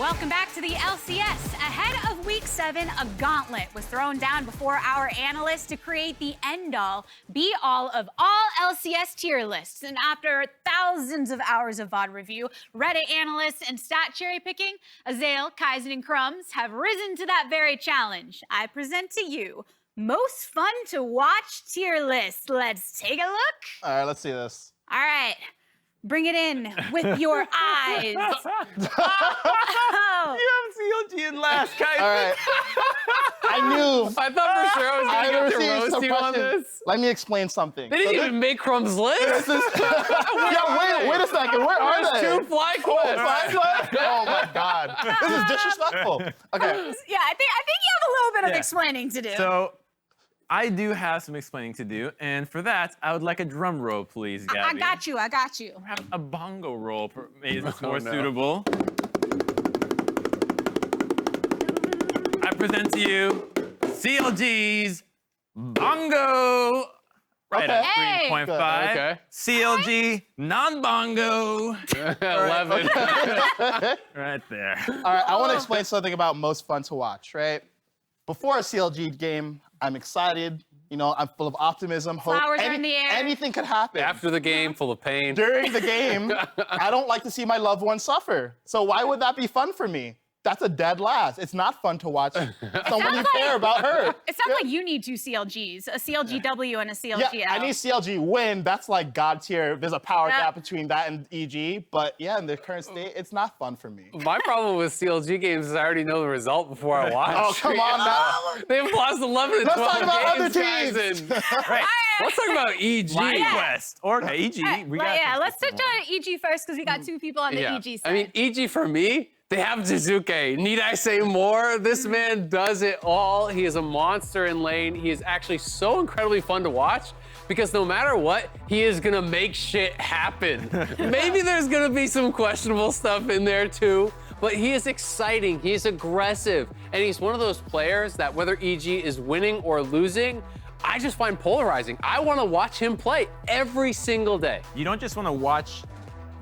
Welcome back to the LCS. Ahead of Week 7, a gauntlet was thrown down before our analysts to create the end-all, be-all of all LCS tier lists. And after thousands of hours of VOD review, Reddit analysts, and stat cherry-picking, Azael, Kaizen, and Crumbs have risen to that very challenge. I present to you most fun to watch tier lists. Let's take a look. All right, let's see this. All right. Bring it in with your eyes. Oh. You have CLG in last, Kaizen. All right. I knew. I thought for sure I was I going to received roast some you on questions. this. Let me explain something. They didn't even make Crumb's list. Yeah, wait a second. Where are they? There's 2 fly quests. Oh my God. This is disrespectful. Okay. Yeah, I think you have a little bit of explaining to do. So, I do have some explaining to do, and for that, I would like a drum roll, please, Gabby. I got you. Perhaps a bongo roll is more suitable. I present to you CLG's Bongo. Right at Hey. 3.5. Okay. CLG non-bongo. 11. Right there. All right, I want to explain something about most fun to watch, right? Before a CLG game, I'm excited. You know, I'm full of optimism, hope. Flowers are in the air. Anything could happen. After the game, full of pain. During the game, I don't like to see my loved one suffer. So why would that be fun for me? That's a dead last. It's not fun to watch someone you care about hurt. It sounds like you need 2 CLGs, a CLGW and a CLGL. Yeah, I need CLG win. That's like God tier. There's a power gap between that and EG. But yeah, in the current state, it's not fun for me. My problem with CLG games is I already know the result before I watch. Oh, come on now. They've lost 11 and Let's 12 talk about games, other teams. Kaizen. Right. Let's talk about EG. Quest. Or EG. We got some let's stuff touch on EG first because we got 2 people on the EG side. I mean, EG for me, they have Jizuke. Need I say more? This man does it all. He is a monster in lane. He is actually so incredibly fun to watch because no matter what, he is gonna make shit happen. Maybe there's gonna be some questionable stuff in there too, but he is exciting, he's aggressive, and he's one of those players that whether EG is winning or losing, I just find polarizing. I wanna watch him play every single day. You don't just want to watch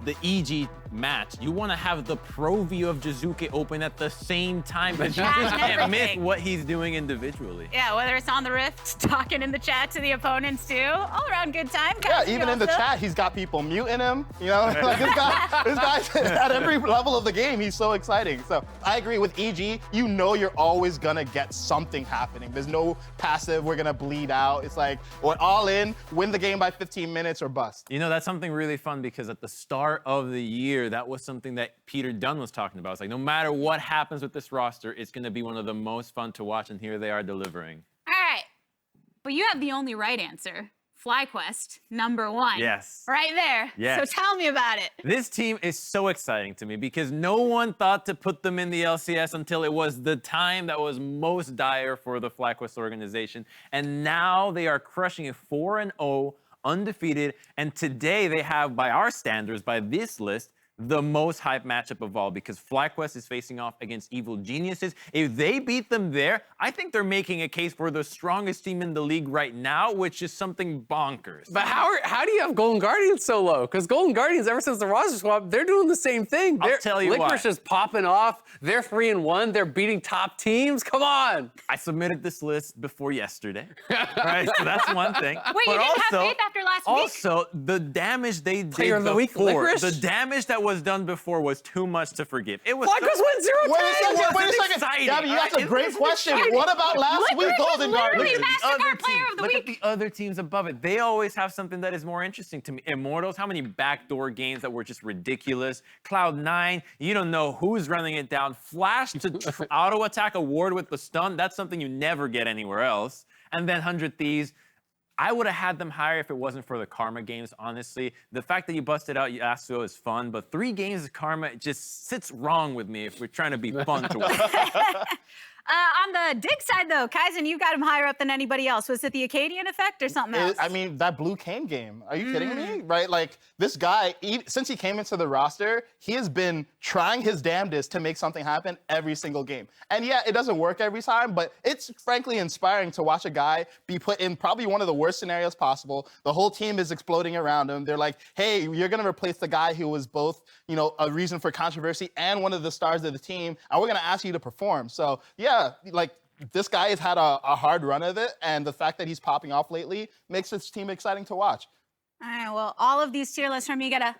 the EG match. You want to have the pro view of Jizuke open at the same time, but you Chat just and can't miss everything. what he's doing individually. Yeah, whether it's on the Rift, talking in the chat to the opponents too. All around good time. Yeah, Kaizen even in the also. chat, he's got people muting him. You know, like this guy's at every level of the game. He's so exciting. So I agree with EG. You know, you're always gonna get something happening. There's no passive. We're gonna bleed out. It's like we're all in. Win the game by 15 minutes or bust. You know, that's something really fun because at the start of the year, that was something that Peter Dunn was talking about. It's like, no matter what happens with this roster, it's going to be one of the most fun to watch, and here they are delivering. All right, but you have the only right answer. FlyQuest, #1. Yes. Right there. Yes. So tell me about it. This team is so exciting to me because no one thought to put them in the LCS until it was the time that was most dire for the FlyQuest organization. And now they are crushing it 4-0, undefeated. And today they have, by our standards, by this list, the most hype matchup of all because FlyQuest is facing off against Evil Geniuses. If they beat them there, I think they're making a case for the strongest team in the league right now, which is something bonkers. But how do you have Golden Guardians so low? Because Golden Guardians, ever since the roster swap, they're doing the same thing. I'll tell you why. Licorice is popping off. They're 3-1. They're beating top teams. Come on. I submitted this list before yesterday. Right, so that's one thing. Wait, you didn't have faith after last week? Also, the damage they Player did of the week, before, Licorice? the damage that was done before was too much to forgive. It was FlyQuest went 0-10. Wait a second. exciting. Gabby, you asked a It great was question. exciting. What about last week, Golden literally Guardians? MasterCard Player of the Look Week. at the other teams above it. They always have something that is more interesting to me. Immortals, how many backdoor games that were just ridiculous. Cloud9, you don't know who's running it down. Flash to auto attack award with the stun, that's something you never get anywhere else. And then 100 Thieves, I would have had them higher if it wasn't for the Karma games, honestly. The fact that you busted out Yasuo is fun, but 3 games of Karma just sits wrong with me if we're trying to be fun to watch. On the dig side, though, Kaizen, you got him higher up than anybody else. Was it the Acadian effect or something else? I mean, that Blue Kane game. Are you kidding me? Right? Like, this guy, since he came into the roster, he has been trying his damnedest to make something happen every single game. And yeah, it doesn't work every time, but it's frankly inspiring to watch a guy be put in probably one of the worst scenarios possible. The whole team is exploding around him. They're like, hey, you're going to replace the guy who was both, you know, a reason for controversy and one of the stars of the team, and we're going to ask you to perform. So, yeah, like, this guy has had a hard run of it, and the fact that he's popping off lately makes his team exciting to watch. All right, well, all of these tier lists from you get a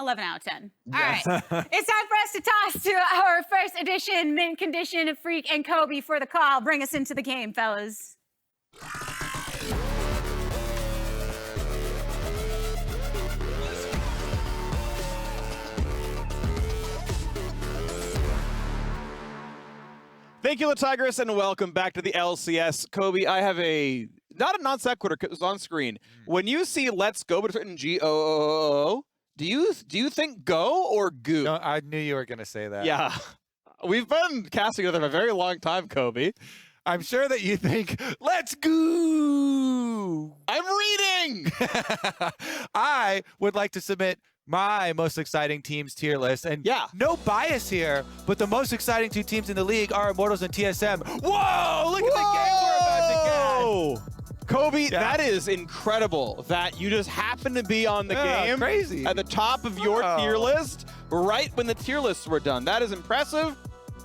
11 out of 10. All right, it's time for us to toss to our first edition mint condition Freak and Kobe for the call. Bring us into the game, fellas. Thank you, Tigress, and welcome back to the LCS. Kobe, I have not a non sequitur because it's on screen. When you see "Let's Go," but it's written G-O-O-O, do you think go or goo? No, I knew you were going to say that. Yeah. We've been casting together for a very long time, Kobe. I'm sure that you think, let's go. I'm reading! I would like to submit my most exciting teams tier list. And yeah, no bias here, but the most exciting two teams in the league are Immortals and TSM. Whoa! Look at the game we're about to get. Kobe, that is incredible that you just happen to be on the game crazy. At the top of your tier list right when the tier lists were done. That is impressive.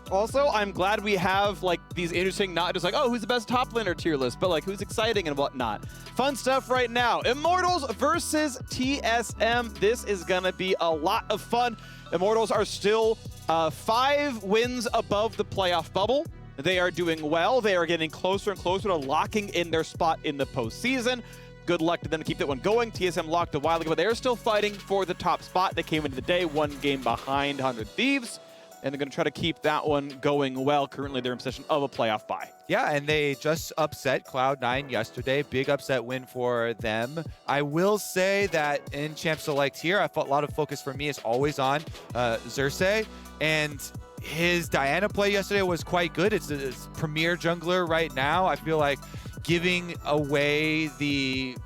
Also, I'm glad we have like these interesting, not just like, oh, who's the best top laner tier list, but like who's exciting and whatnot. Fun stuff right now. Immortals versus TSM. This is gonna be a lot of fun. Immortals are still 5 wins above the playoff bubble. They are doing well. They are getting closer and closer to locking in their spot in the postseason. Good luck to them to keep that one going. TSM locked a while ago, but they're still fighting for the top spot. They came into the day 1 game behind 100 Thieves, and they're going to try to keep that one going well. Currently, they're in possession of a playoff bye. Yeah, and they just upset Cloud9 yesterday. Big upset win for them. I will say that in Champ Select here, I felt a lot of focus for me is always on Xerxes, and his Diana play yesterday was quite good. It's a premier jungler right now. I feel like giving away the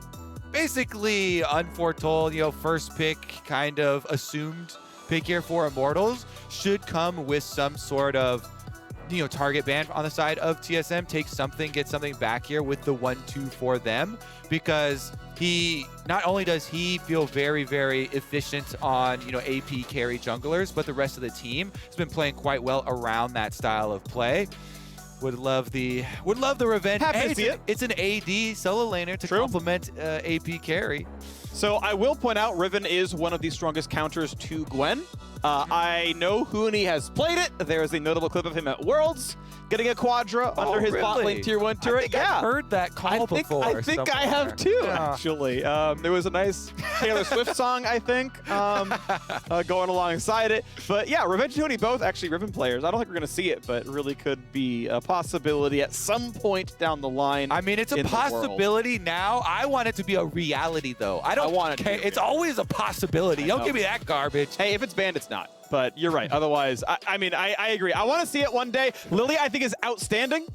basically unforetold, first pick kind of assumed pick here for Immortals should come with some sort of, target ban on the side of TSM. Take something, get something back here with the 1-2 for them, because he not only does he feel very, very efficient on, AP carry junglers, but the rest of the team has been playing quite well around that style of play. Would love the revenge. Happy to see it. It's an AD solo laner to complement AP carry. So I will point out, Riven is one of the strongest counters to Gwen. I know Huni has played it. There's a notable clip of him at Worlds getting a Quadra under his bot lane tier 1 turret. I think I've heard that call before. I think I have too, actually. There was a nice Taylor Swift song, I think, going alongside it. But yeah, Revenge and Huni both actually Riven players. I don't think we're going to see it, but really could be a possibility at some point down the line. I mean, it's a possibility now. I want it to be a reality, though. I want it to be. It's always a possibility. Don't give me that garbage. Hey, if it's banned, it's not. But you're right. Otherwise, I mean, I agree. I want to see it one day. Lily, I think, is outstanding.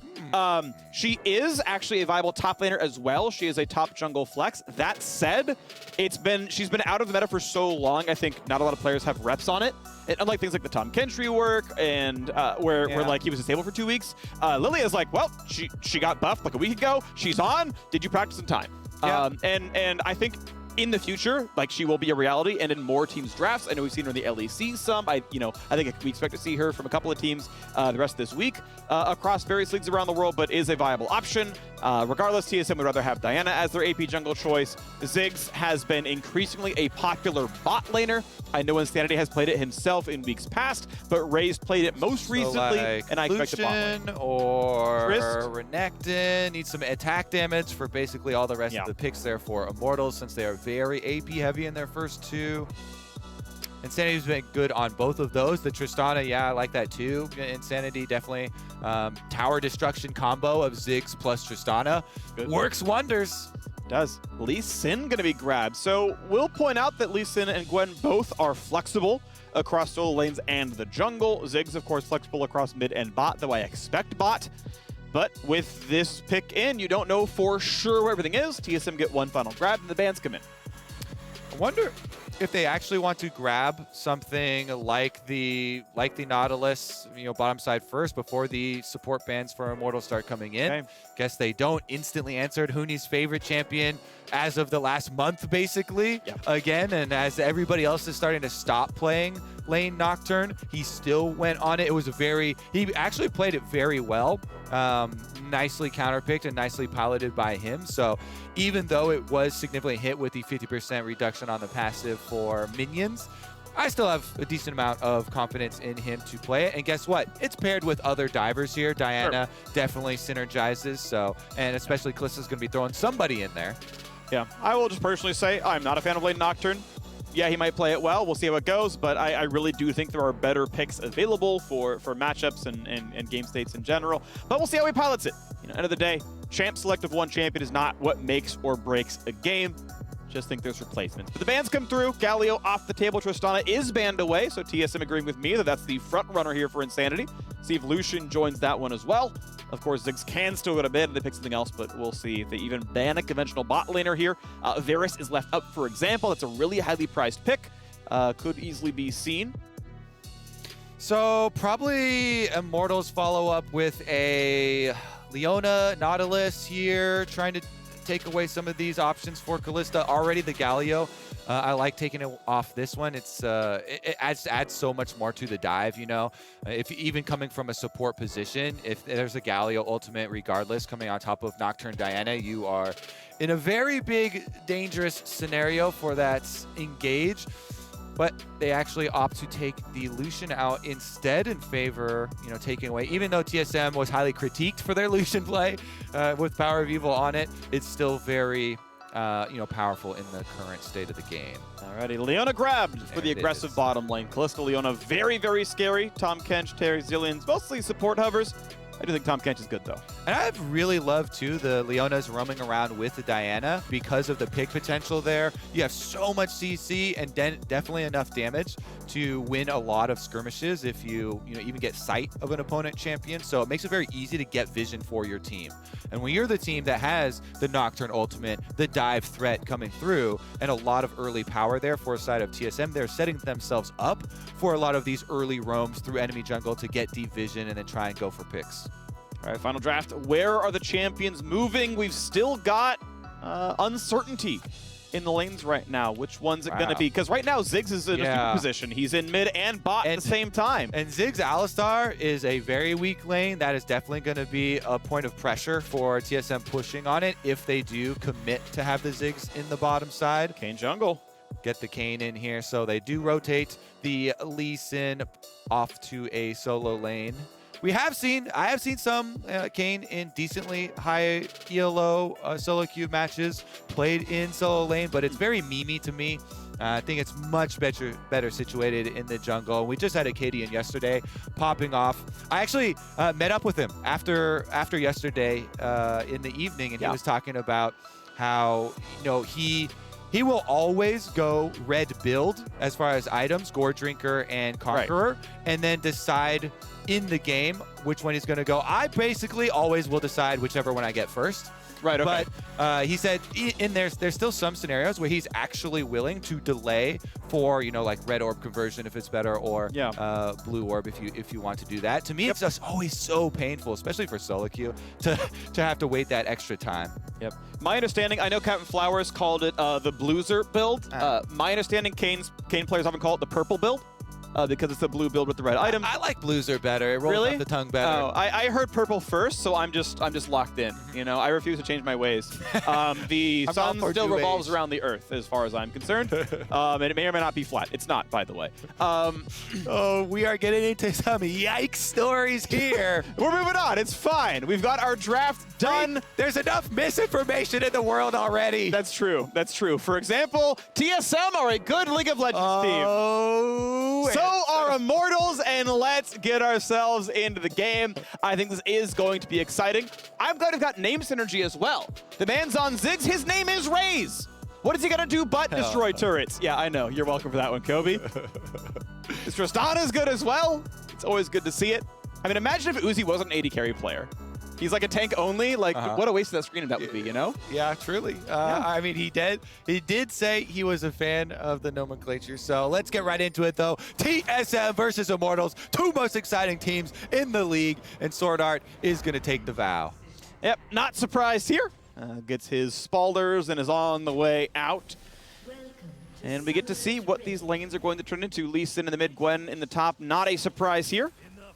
She is actually a viable top laner as well. She is a top jungle flex. That said, she's been out of the meta for so long. I think not a lot of players have reps on it. And unlike things like the Tom Kentry work and where like he was disabled for 2 weeks, Lily is like, well, she got buffed like a week ago. She's on. Did you practice in time? Yeah. And I think in the future, like, she will be a reality, and in more teams' drafts. I know we've seen her in the LEC some. I think we expect to see her from a couple of teams the rest of this week across various leagues around the world, but is a viable option. Regardless, TSM would rather have Diana as their AP jungle choice. Ziggs has been increasingly a popular bot laner. I know Insanity has played it himself in weeks past, but Ray's played it most recently, and I expect a bot lane. Or Renekton needs some attack damage for basically all the rest of the picks there for Immortals, since they are very AP heavy in their first 2. Insanity's been good on both of those. The Tristana, I like that too. Insanity, definitely. Tower destruction combo of Ziggs plus Tristana works wonders. Does. Lee Sin gonna be grabbed. So we'll point out that Lee Sin and Gwen both are flexible. across solo lanes and the jungle. Ziggs, of course, flexible across mid and bot, though I expect bot. But with this pick in, you don't know for sure where everything is. TSM get one final grab, and the bans come in. I wonder if they actually want to grab something like the Nautilus, bottom side first before the support bans for Immortals start coming in. Okay. Guess they don't. Instantly answered Huni's favorite champion as of the last month, basically. Yeah. Again, and as everybody else is starting to stop playing lane Nocturne, he still went on it. He actually played it very well. Nicely counterpicked and nicely piloted by him. So even though it was significantly hit with the 50% reduction on the passive for minions, I still have a decent amount of confidence in him to play it. And guess what? It's paired with other divers here. Diana definitely synergizes. So, and especially Kalissa's going to be throwing somebody in there. Yeah, I will just personally say I'm not a fan of lane Nocturne. Yeah, he might play it well. We'll see how it goes, but I really do think there are better picks available for matchups and game states in general. But we'll see how he pilots it. End of the day, champ select of one champion is not what makes or breaks a game. Just think there's replacements. But the bans come through. Galio off the table. Tristana is banned away, so TSM agreeing with me that that's the front runner here for Insanity. See if Lucian joins that one as well. Of course, Ziggs can still go to mid and they pick something else, but we'll see if they even ban a conventional bot laner here. Varus is left up, for example. That's a really highly priced pick. Could easily be seen. So probably Immortals follow up with a Leona Nautilus here, trying to take away some of these options for Kalista. Already the Galio, I like taking it off this one. It adds so much more to the dive, If even coming from a support position, if there's a Galio ultimate regardless coming on top of Nocturne Diana, you are in a very big dangerous scenario for that engage. But they actually opt to take the Lucian out instead in favor, taking away. Even though TSM was highly critiqued for their Lucian play with Power of Evil on it, it's still very, powerful in the current state of the game. Alrighty, Leona grabbed for the aggressive bottom lane. Kalista, Leona, very, very scary. Tom Kench, Terry Zillions, mostly support hovers. I do think Tom Kench is good, though. And I've really loved, too, the Leonas roaming around with the Diana because of the pick potential there. You have so much CC and definitely enough damage to win a lot of skirmishes if you even get sight of an opponent champion. So it makes it very easy to get vision for your team. And when you're the team that has the Nocturne ultimate, the dive threat coming through, and a lot of early power there for a side of TSM, they're setting themselves up for a lot of these early roams through enemy jungle to get deep vision and then try and go for picks. All right, final draft. Where are the champions moving? We've still got uncertainty in the lanes right now. Which one's it going to be? Because right now, Ziggs is in a super position. He's in mid and bot at the same time. And Ziggs Alistar is a very weak lane. That is definitely going to be a point of pressure for TSM pushing on it if they do commit to have the Ziggs in the bottom side. Kayn jungle. Get the Kayn in here. So they do rotate the Lee Sin off to a solo lane. I have seen some Kayn in decently high ELO solo queue matches played in solo lane, but it's very memey to me. I think it's much better situated in the jungle. We just had a Cadian yesterday popping off. I actually met up with him after yesterday in the evening, and he was talking about how he will always go red build as far as items, Gore Drinker and Conqueror, and then decide in the game which one he's going to go. I basically always will decide whichever one I get first. Right, okay. But he said there's still some scenarios where he's actually willing to delay for, like red orb conversion if it's better, or blue orb if you want to do that. To me, it's just always so painful, especially for solo queue, to have to wait that extra time. Yep. My understanding, I know Captain Flowers called it the Blueser build. My understanding, Kayn players often call it the purple build. Because it's the blue build with the red item. I like Blueser better. It rolls off the tongue better. Oh, I heard purple first, so I'm just locked in. I refuse to change my ways. The sun still revolves around the Earth, as far as I'm concerned. And it may or may not be flat. It's not, by the way. We are getting into some yikes stories here. We're moving on. It's fine. We've got our draft done. There's enough misinformation in the world already. That's true. That's true. For example, TSM are a good League of Legends team. So are Immortals, and let's get ourselves into the game. I think this is going to be exciting. I'm glad we've got name synergy as well. The man's on Ziggs. His name is Raze. What is he going to do but destroy turrets? Yeah, I know. You're welcome for that one, Kobe. This Tristana is good as well. It's always good to see it. I mean, imagine if Uzi wasn't an AD carry player. He's like a tank only. Like, what a waste of that screen that would be, you know? Yeah, truly. I mean, he did say he was a fan of the nomenclature. So let's get right into it, though. TSM versus Immortals, two most exciting teams in the league, and Sword Art is going to take the vow. Yep, not surprised here. Gets his Spalders and is on the way out. And we get to see what these lanes are going to turn into. Lee Sin in the mid, Gwen in the top. Not a surprise here,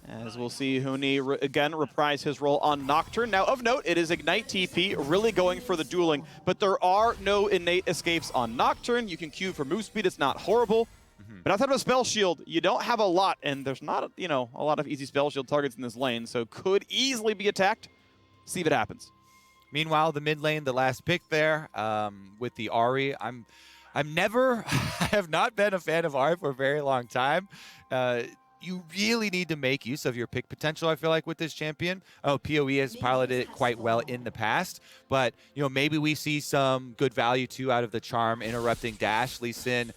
as we'll see Huni again reprise his role on Nocturne. Now, of note, it is Ignite TP, really going for the dueling, but there are no innate escapes on Nocturne. You can queue for move speed, it's not horrible. But outside of a spell shield, you don't have a lot, and there's not, a lot of easy spell shield targets in this lane, so could easily be attacked. See if it happens. Meanwhile, the mid lane, the last pick there, with the Ahri, I have not been a fan of Ahri for a very long time. You really need to make use of your pick potential, I feel like, with this champion. Oh, PoE has piloted it quite well in the past, but, maybe we see some good value, too, out of the charm interrupting dash. Lee Sin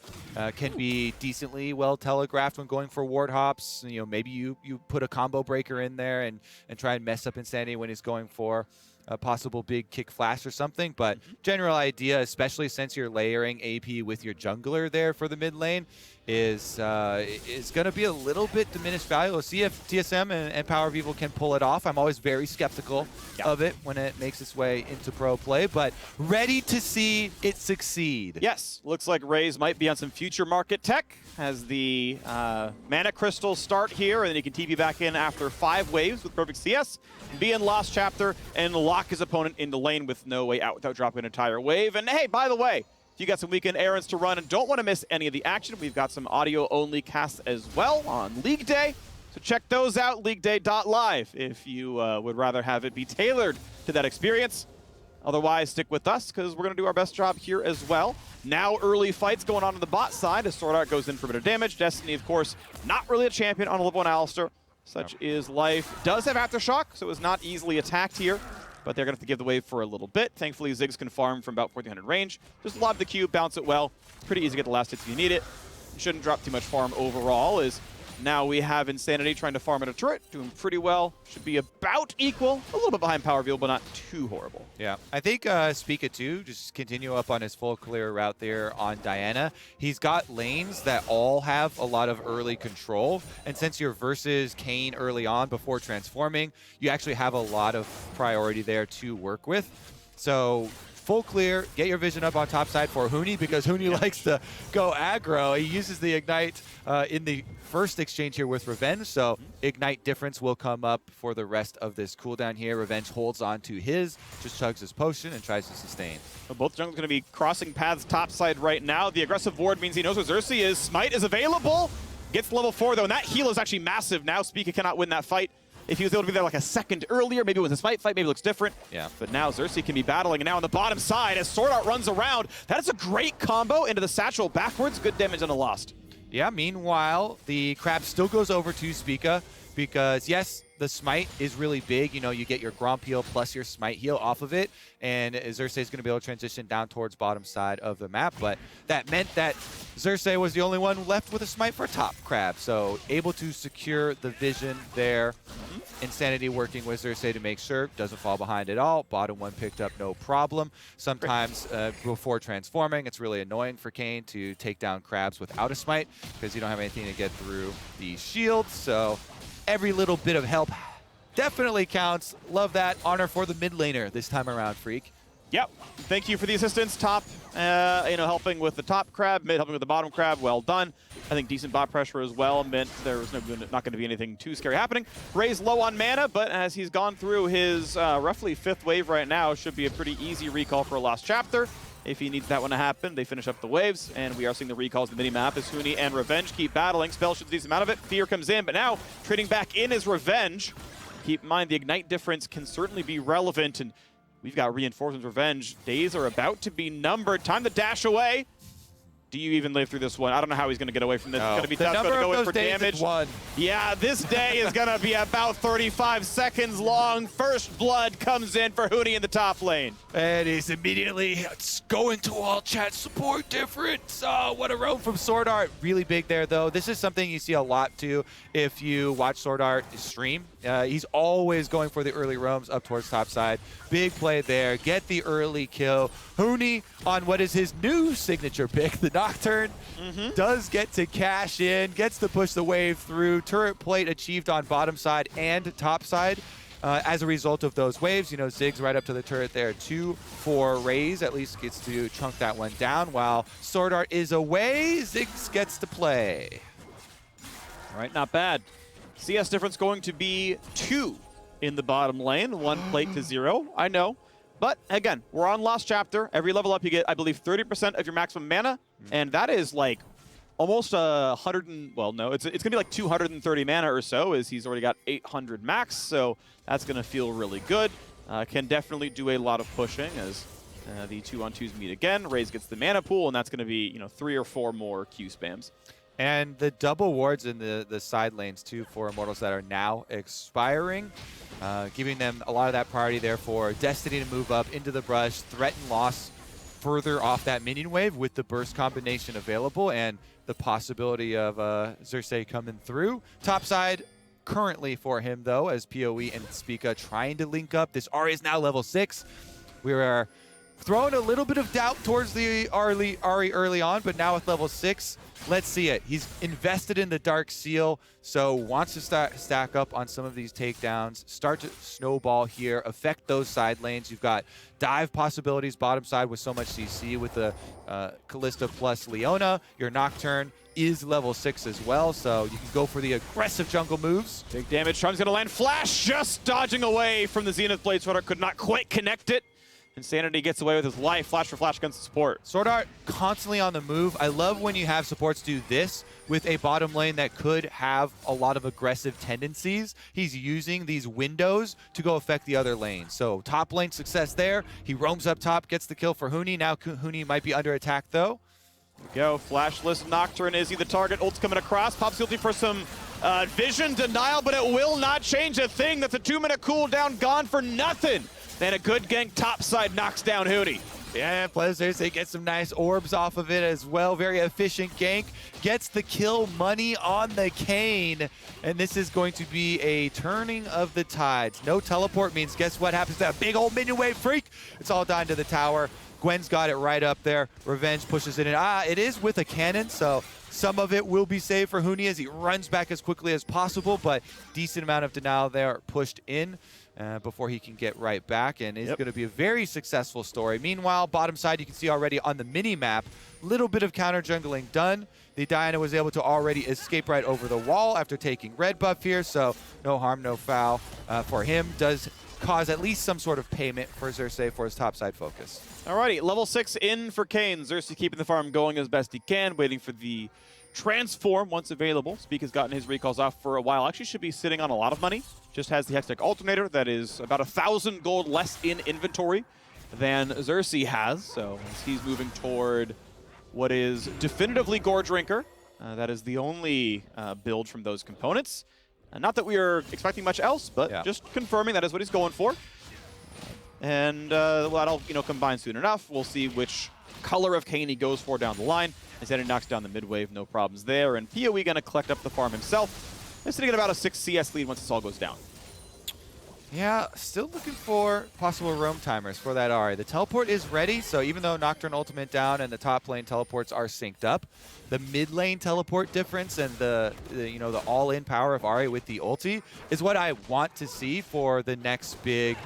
can be decently well telegraphed when going for ward hops. Maybe you put a combo breaker in there and try and mess up Insanity when he's going for a possible big kick flash or something, but general idea, especially since you're layering AP with your jungler there for the mid lane, is going to be a little bit diminished value. We'll see if TSM and Power of Evil can pull it off. I'm always very skeptical of it when it makes its way into pro play, but ready to see it succeed. Yes, looks like Raze might be on some future market tech as the mana crystals start here, and then he can TP back in after 5 waves with perfect CS, be in Lost Chapter, and lock his opponent in the lane with no way out without dropping an entire wave. And hey, by the way, if you got some weekend errands to run and don't want to miss any of the action, we've got some audio-only casts as well on League Day. So check those out, leagueday.live, if you would rather have it be tailored to that experience. Otherwise, stick with us, because we're going to do our best job here as well. Now early fights going on the bot side as Sword Art goes in for a bit of damage. Destiny, of course, not really a champion on level 1 Alistar. Such is life. Does have Aftershock, so is not easily attacked here. But they're going to have to give the wave for a little bit. Thankfully, Ziggs can farm from about 1400 range. Just lob the Q, bounce it well. Pretty easy to get the last hits if you need it. Shouldn't drop too much farm overall, as now we have Insanity trying to farm at a turret, doing pretty well. Should be about equal. A little bit behind Power Veal, but not too horrible. Yeah, I think Spica too, just continue up on his full clear route there on Diana. He's got lanes that all have a lot of early control, and since you're versus Kayn early on before transforming, you actually have a lot of priority there to work with. So full clear, get your vision up on top side for Huni, because Huni likes to go aggro. He uses the Ignite in the first exchange here with Revenge, so Ignite difference will come up for the rest of this cooldown here. Revenge holds on to his, just chugs his potion and tries to sustain. Well, both junglers going to be crossing paths topside right now. The aggressive ward means he knows where Xerxes is. Smite is available. Gets level 4 though, and that heal is actually massive now. Spica cannot win that fight. If he was able to be there like a second earlier, maybe it was a Smite fight, maybe it looks different. Yeah. But now Xerxes can be battling, and now on the bottom side, as Sword Art runs around, that is a great combo into the satchel backwards. Good damage on the Lost. Yeah, meanwhile, the crab still goes over to Spica, because yes, the Smite is really big. You get your Gromp heal plus your Smite heal off of it, and Xerxes is going to be able to transition down towards bottom side of the map, but that meant that Xerxes was the only one left with a Smite for top crab, so able to secure the vision there. Insanity working with Xerxes to make sure doesn't fall behind at all. Bottom one picked up no problem. Sometimes before transforming, it's really annoying for Kayn to take down crabs without a Smite, because you don't have anything to get through the shield, so every little bit of help definitely counts. Love that. Honor for the mid laner this time around, Freak. Yep. Thank you for the assistance. Top, helping with the top crab, mid helping with the bottom crab. Well done. I think decent bot pressure as well meant there was not going to be anything too scary happening. Ray's low on mana, but as he's gone through his roughly 5th wave right now, should be a pretty easy recall for a Lost Chapter. If he needs that one to happen, they finish up the waves, and we are seeing the recalls in the mini-map as Huni and Revenge keep battling. Spell should decent amount of it. Fear comes in, but now trading back in is Revenge. Keep in mind the Ignite difference can certainly be relevant, and we've got Reinforcements Revenge. Days are about to be numbered. Time to dash away. Do you even live through this one? I don't know how he's going to get away from this. It's going to be tough. Number Going to of go in those for days damage. it's one. Yeah, this day is going to be about 35 seconds long. First blood comes in for Huni in the top lane. And he's immediately going to all chat support difference. Oh, what a roam from Sword Art. Really big there, though. This is something you see a lot, too, if you watch Sword Art stream. He's always going for the early roams up towards top side. Big play there. Get the early kill. Huni on what is his new signature pick, the Nocturne, does get to cash in, gets to push the wave through. Turret plate achieved on bottom side and top side. As a result of those waves, you know, Ziggs right up to the turret there. 2 for Raze, at least gets to chunk that one down. While Sword Art is away, Ziggs gets to play. All right, not bad. CS difference going to be 2 in the bottom lane, 1 plate to 0. I know. But again, we're on Lost Chapter. Every level up, you get, I believe, 30% of your maximum mana. And that is like almost 100 and, well, no, it's going to be like 230 mana or so, as he's already got 800 max. So that's going to feel really good. Can definitely do a lot of pushing as the 2-on-2s meet again. Raze gets the mana pool, and that's going to be, you know, 3 or 4 more Q spams. And the double wards in the side lanes, too, for Immortals that are now expiring, giving them a lot of that priority there for Destiny to move up into the brush, threaten loss further off that minion wave with the burst combination available and the possibility of Xerxes coming through. Top side currently for him, though, as PoE and Spica trying to link up. This Ahri is now level 6. We are throwing a little bit of doubt towards the Ahri early on, but now with level 6, let's see it. He's invested in the Dark Seal, so wants to stack up on some of these takedowns, start to snowball here, affect those side lanes. You've got dive possibilities bottom side with so much CC with the Kalista plus Leona. Your Nocturne is level 6 as well, so you can go for the aggressive jungle moves. Big damage. Charm's going to land. Flash just dodging away from the Zenith Blade. Sword Art could not quite connect it. Insanity gets away with his life. Flash for flash against the support. Sword Art constantly on the move. I love when you have supports do this with a bottom lane that could have a lot of aggressive tendencies. He's using these windows to go affect the other lane. So top lane success there. He roams up top, gets the kill for Huni. Now Huni might be under attack though. There we go. Flashless Nocturne is he the target. Ult's coming across. Pops guilty for some vision denial, but it will not change a thing. That's a 2-minute cooldown gone for nothing. Then a good gank topside knocks down Huni. Yeah, Pleasures, they get some nice orbs off of it as well. Very efficient gank. Gets the kill money on the Kayn. And this is going to be a turning of the tides. No teleport means guess what happens to that big old minion wave freak? It's all down to the tower. Gwen's got it right up there. Revenge pushes it in. It is with a cannon, so some of it will be saved for Huni as he runs back as quickly as possible, but decent amount of denial there pushed in. Before he can get right back, and it's going to be a very successful story. Meanwhile, bottom side, you can see already on the mini-map, little bit of counter jungling done. The Diana was able to already escape right over the wall after taking red buff here, so no harm, no foul for him. Does cause at least some sort of payment for Xerxes for his topside focus. Alrighty, level 6 in for Kayn. Xerxes keeping the farm going as best he can, waiting for the transform once available. Speak has gotten his recalls off for a while. Actually should be sitting on a lot of money. Just has the Hextech Alternator that is about 1,000 gold less in inventory than Xerxes has. So as he's moving toward what is definitively Gore Drinker. That is the only build from those components. Not that we are expecting much else, but just confirming that is what he's going for. And well, that'll combine soon enough. We'll see which color of Kayn he goes for down the line. Instead, he knocks down the mid-wave, no problems there. And PoE going to collect up the farm himself. He's sitting at about a 6 CS lead once this all goes down. Yeah, still looking for possible roam timers for that Ahri. The teleport is ready, so even though Nocturne ultimate down and the top lane teleports are synced up, the mid lane teleport difference and the all-in power of Ahri with the ulti is what I want to see for the next big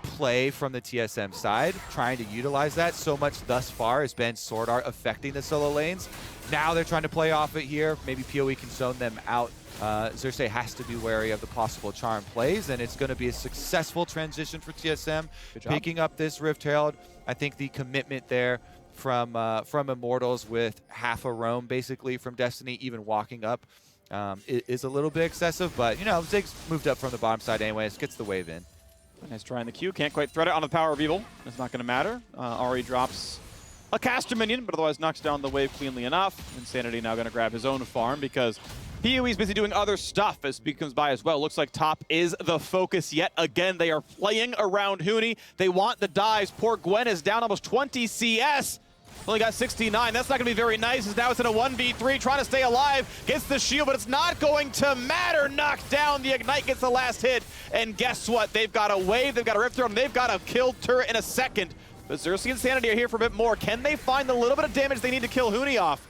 play from the TSM side, trying to utilize that. So much thus far has been Sword Art affecting the solo lanes. Now they're trying to play off it here. Maybe PoE can zone them out. Xerxes has to be wary of the possible charm plays, and it's going to be a successful transition for TSM. Picking up this Rift Herald. I think the commitment there from Immortals with half a roam basically from Destiny, even walking up, is a little bit excessive, but Ziggs moved up from the bottom side anyways, gets the wave in. Nice try in the Q. Can't quite thread it on the power of evil. It's not going to matter. Ahri drops a caster minion, but otherwise knocks down the wave cleanly enough. Insanity now going to grab his own farm because PoE's busy doing other stuff as Speed comes by as well. Looks like top is the focus yet again. They are playing around Huni. They want the dives. Poor Gwen is down almost 20 CS. Only got 69. That's not going to be very nice, as now it's in a 1v3, trying to stay alive. Gets the shield, but it's not going to matter. Knocked down. The Ignite gets the last hit. And guess what? They've got a wave, they've got a Rift Throw, and they've got a kill turret in a second. But Xerxes and Sanity are here for a bit more. Can they find the little bit of damage they need to kill Huni off?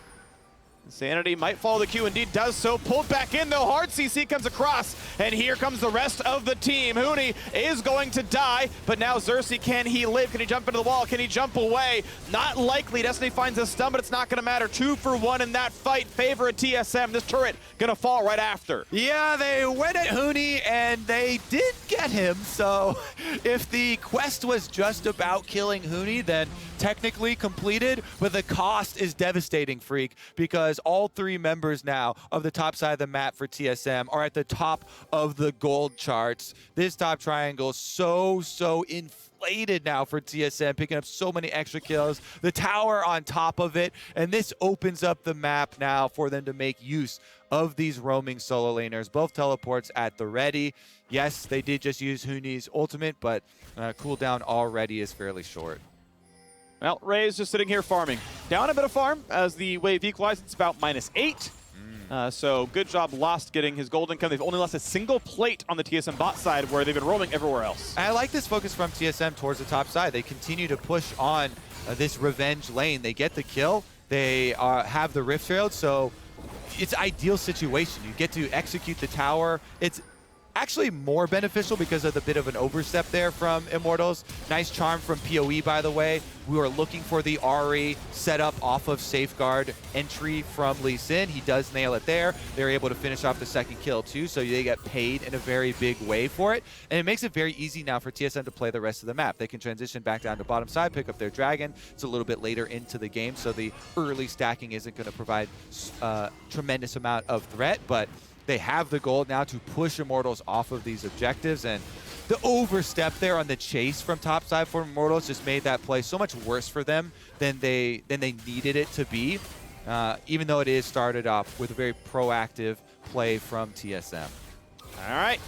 Sanity might follow the queue, indeed does so. Pulled back in though, hard CC comes across, and here comes the rest of the team. Huni is going to die, but now Xerxes, can he live? Can he jump into the wall? Can he jump away? Not likely. Destiny finds a stun, but it's not gonna matter. 2 for 1 in that fight. Favor a TSM. This turret gonna fall right after. Yeah, they went at Huni and they did get him. So if the quest was just about killing Huni, then technically completed, but the cost is devastating, Freak, because all 3 members now of the top side of the map for TSM are at the top of the gold charts. This top triangle so inflated now for TSM, picking up so many extra kills. The tower on top of it, and this opens up the map now for them to make use of these roaming solo laners. Both teleports at the ready. Yes, they did just use Huni's ultimate, but cooldown already is fairly short. Well, Ray's just sitting here farming. Down a bit of farm as the wave equalized. It's about -8. So good job Lost getting his gold income. They've only lost a single plate on the TSM bot side where they've been roaming everywhere else. I like this focus from TSM towards the top side. They continue to push on this revenge lane. They get the kill. They have the Rift Trailed, so it's ideal situation. You get to execute the tower. It's actually more beneficial because of the bit of an overstep there from Immortals. Nice charm from PoE, by the way. We were looking for the Ahri setup off of Safeguard entry from Lee Sin. He does nail it there. They're able to finish off the second kill too, so they get paid in a very big way for it. And it makes it very easy now for TSM to play the rest of the map. They can transition back down to bottom side, pick up their dragon. It's a little bit later into the game, so the early stacking isn't going to provide a tremendous amount of threat, but they have the gold now to push Immortals off of these objectives, and the overstep there on the chase from topside for Immortals just made that play so much worse for them than they needed it to be, even though it is started off with a very proactive play from TSM. All right,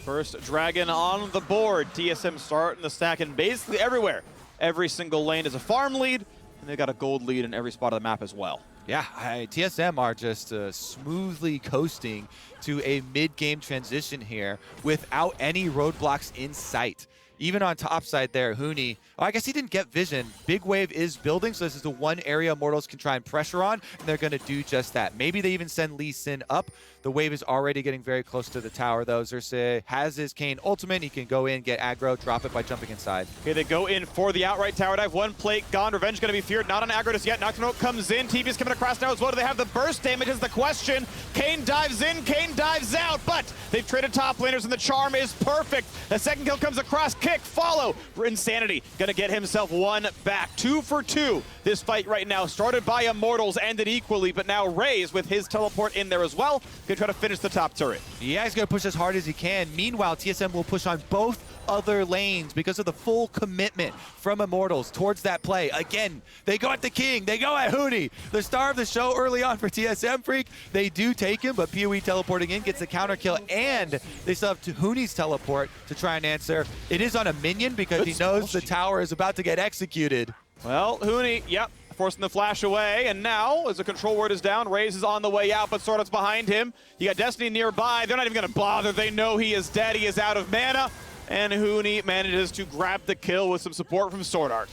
first dragon on the board. TSM starting the stack in basically everywhere. Every single lane is a farm lead, and they got a gold lead in every spot of the map as well. Yeah, TSM are just smoothly coasting to a mid-game transition here without any roadblocks in sight. Even on top side there, Huni, I guess he didn't get vision. Big wave is building, so this is the one area Immortals can try and pressure on, and they're going to do just that. Maybe they even send Lee Sin up. The wave is already getting very close to the tower, though. Xerxes has his Kayn ultimate. He can go in, get aggro, drop it by jumping inside. Okay, they go in for the outright tower dive. One plate gone. Revenge going to be feared. Not on aggro just yet. Nocturne comes in. TV's coming across now as well. Do they have the burst damage is the question. Kayn dives in. Kayn dives out. But they've traded top laners, and the charm is perfect. The second kill comes across. Kick, follow. Insanity going to get himself one back. 2 for 2. This fight right now started by Immortals, ended equally, but now Raze with his teleport in there as well. Going to try to finish the top turret. Yeah, he's going to push as hard as he can. Meanwhile, TSM will push on both other lanes because of the full commitment from Immortals towards that play. Again, they go at the king. They go at Huni. The star of the show early on for TSM, Freak. They do take him, but PoE teleporting in gets the counter kill, and they still have Huni's teleport to try and answer. It is on a minion because he knows the tower is about to get executed. Well, Huni, yep, forcing the flash away, and now, as the control word is down, Raze is on the way out, but Sordo's behind him. You got Destiny nearby. They're not even going to bother. They know he is dead. He is out of mana, and Huni manages to grab the kill with some support from Sword Art.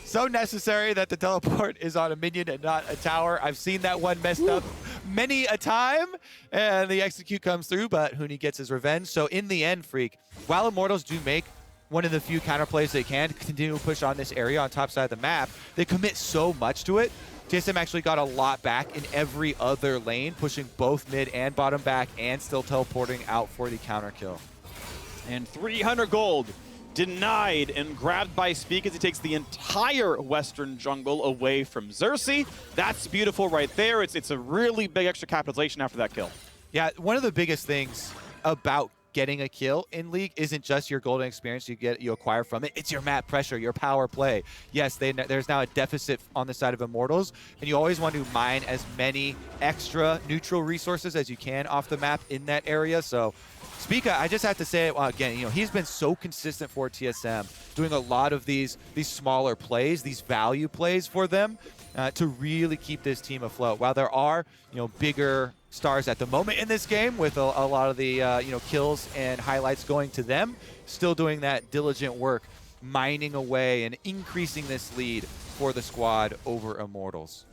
So necessary that the teleport is on a minion and not a tower. I've seen that one messed up many a time, and the execute comes through, but Huni gets his revenge. So in the end, Freak, while Immortals do make one of the few counterplays they can continue to push on this area on top side of the map, they commit so much to it. TSM actually got a lot back in every other lane, pushing both mid and bottom back and still teleporting out for the counter kill. And 300 gold denied and grabbed by Speak as he takes the entire western jungle away from Xerxes. That's beautiful right there. It's a really big extra capitalization after that kill. Yeah, one of the biggest things about getting a kill in League isn't just your golden experience you acquire from it. It's your map pressure, your power play. Yes, there's now a deficit on the side of Immortals, and you always want to mine as many extra neutral resources as you can off the map in that area. So Spica, I just have to say it again, he's been so consistent for TSM, doing a lot of these smaller plays, these value plays for them to really keep this team afloat. While there are, bigger stars at the moment in this game with a lot of the, kills and highlights going to them, still doing that diligent work, mining away and increasing this lead for the squad over Immortals.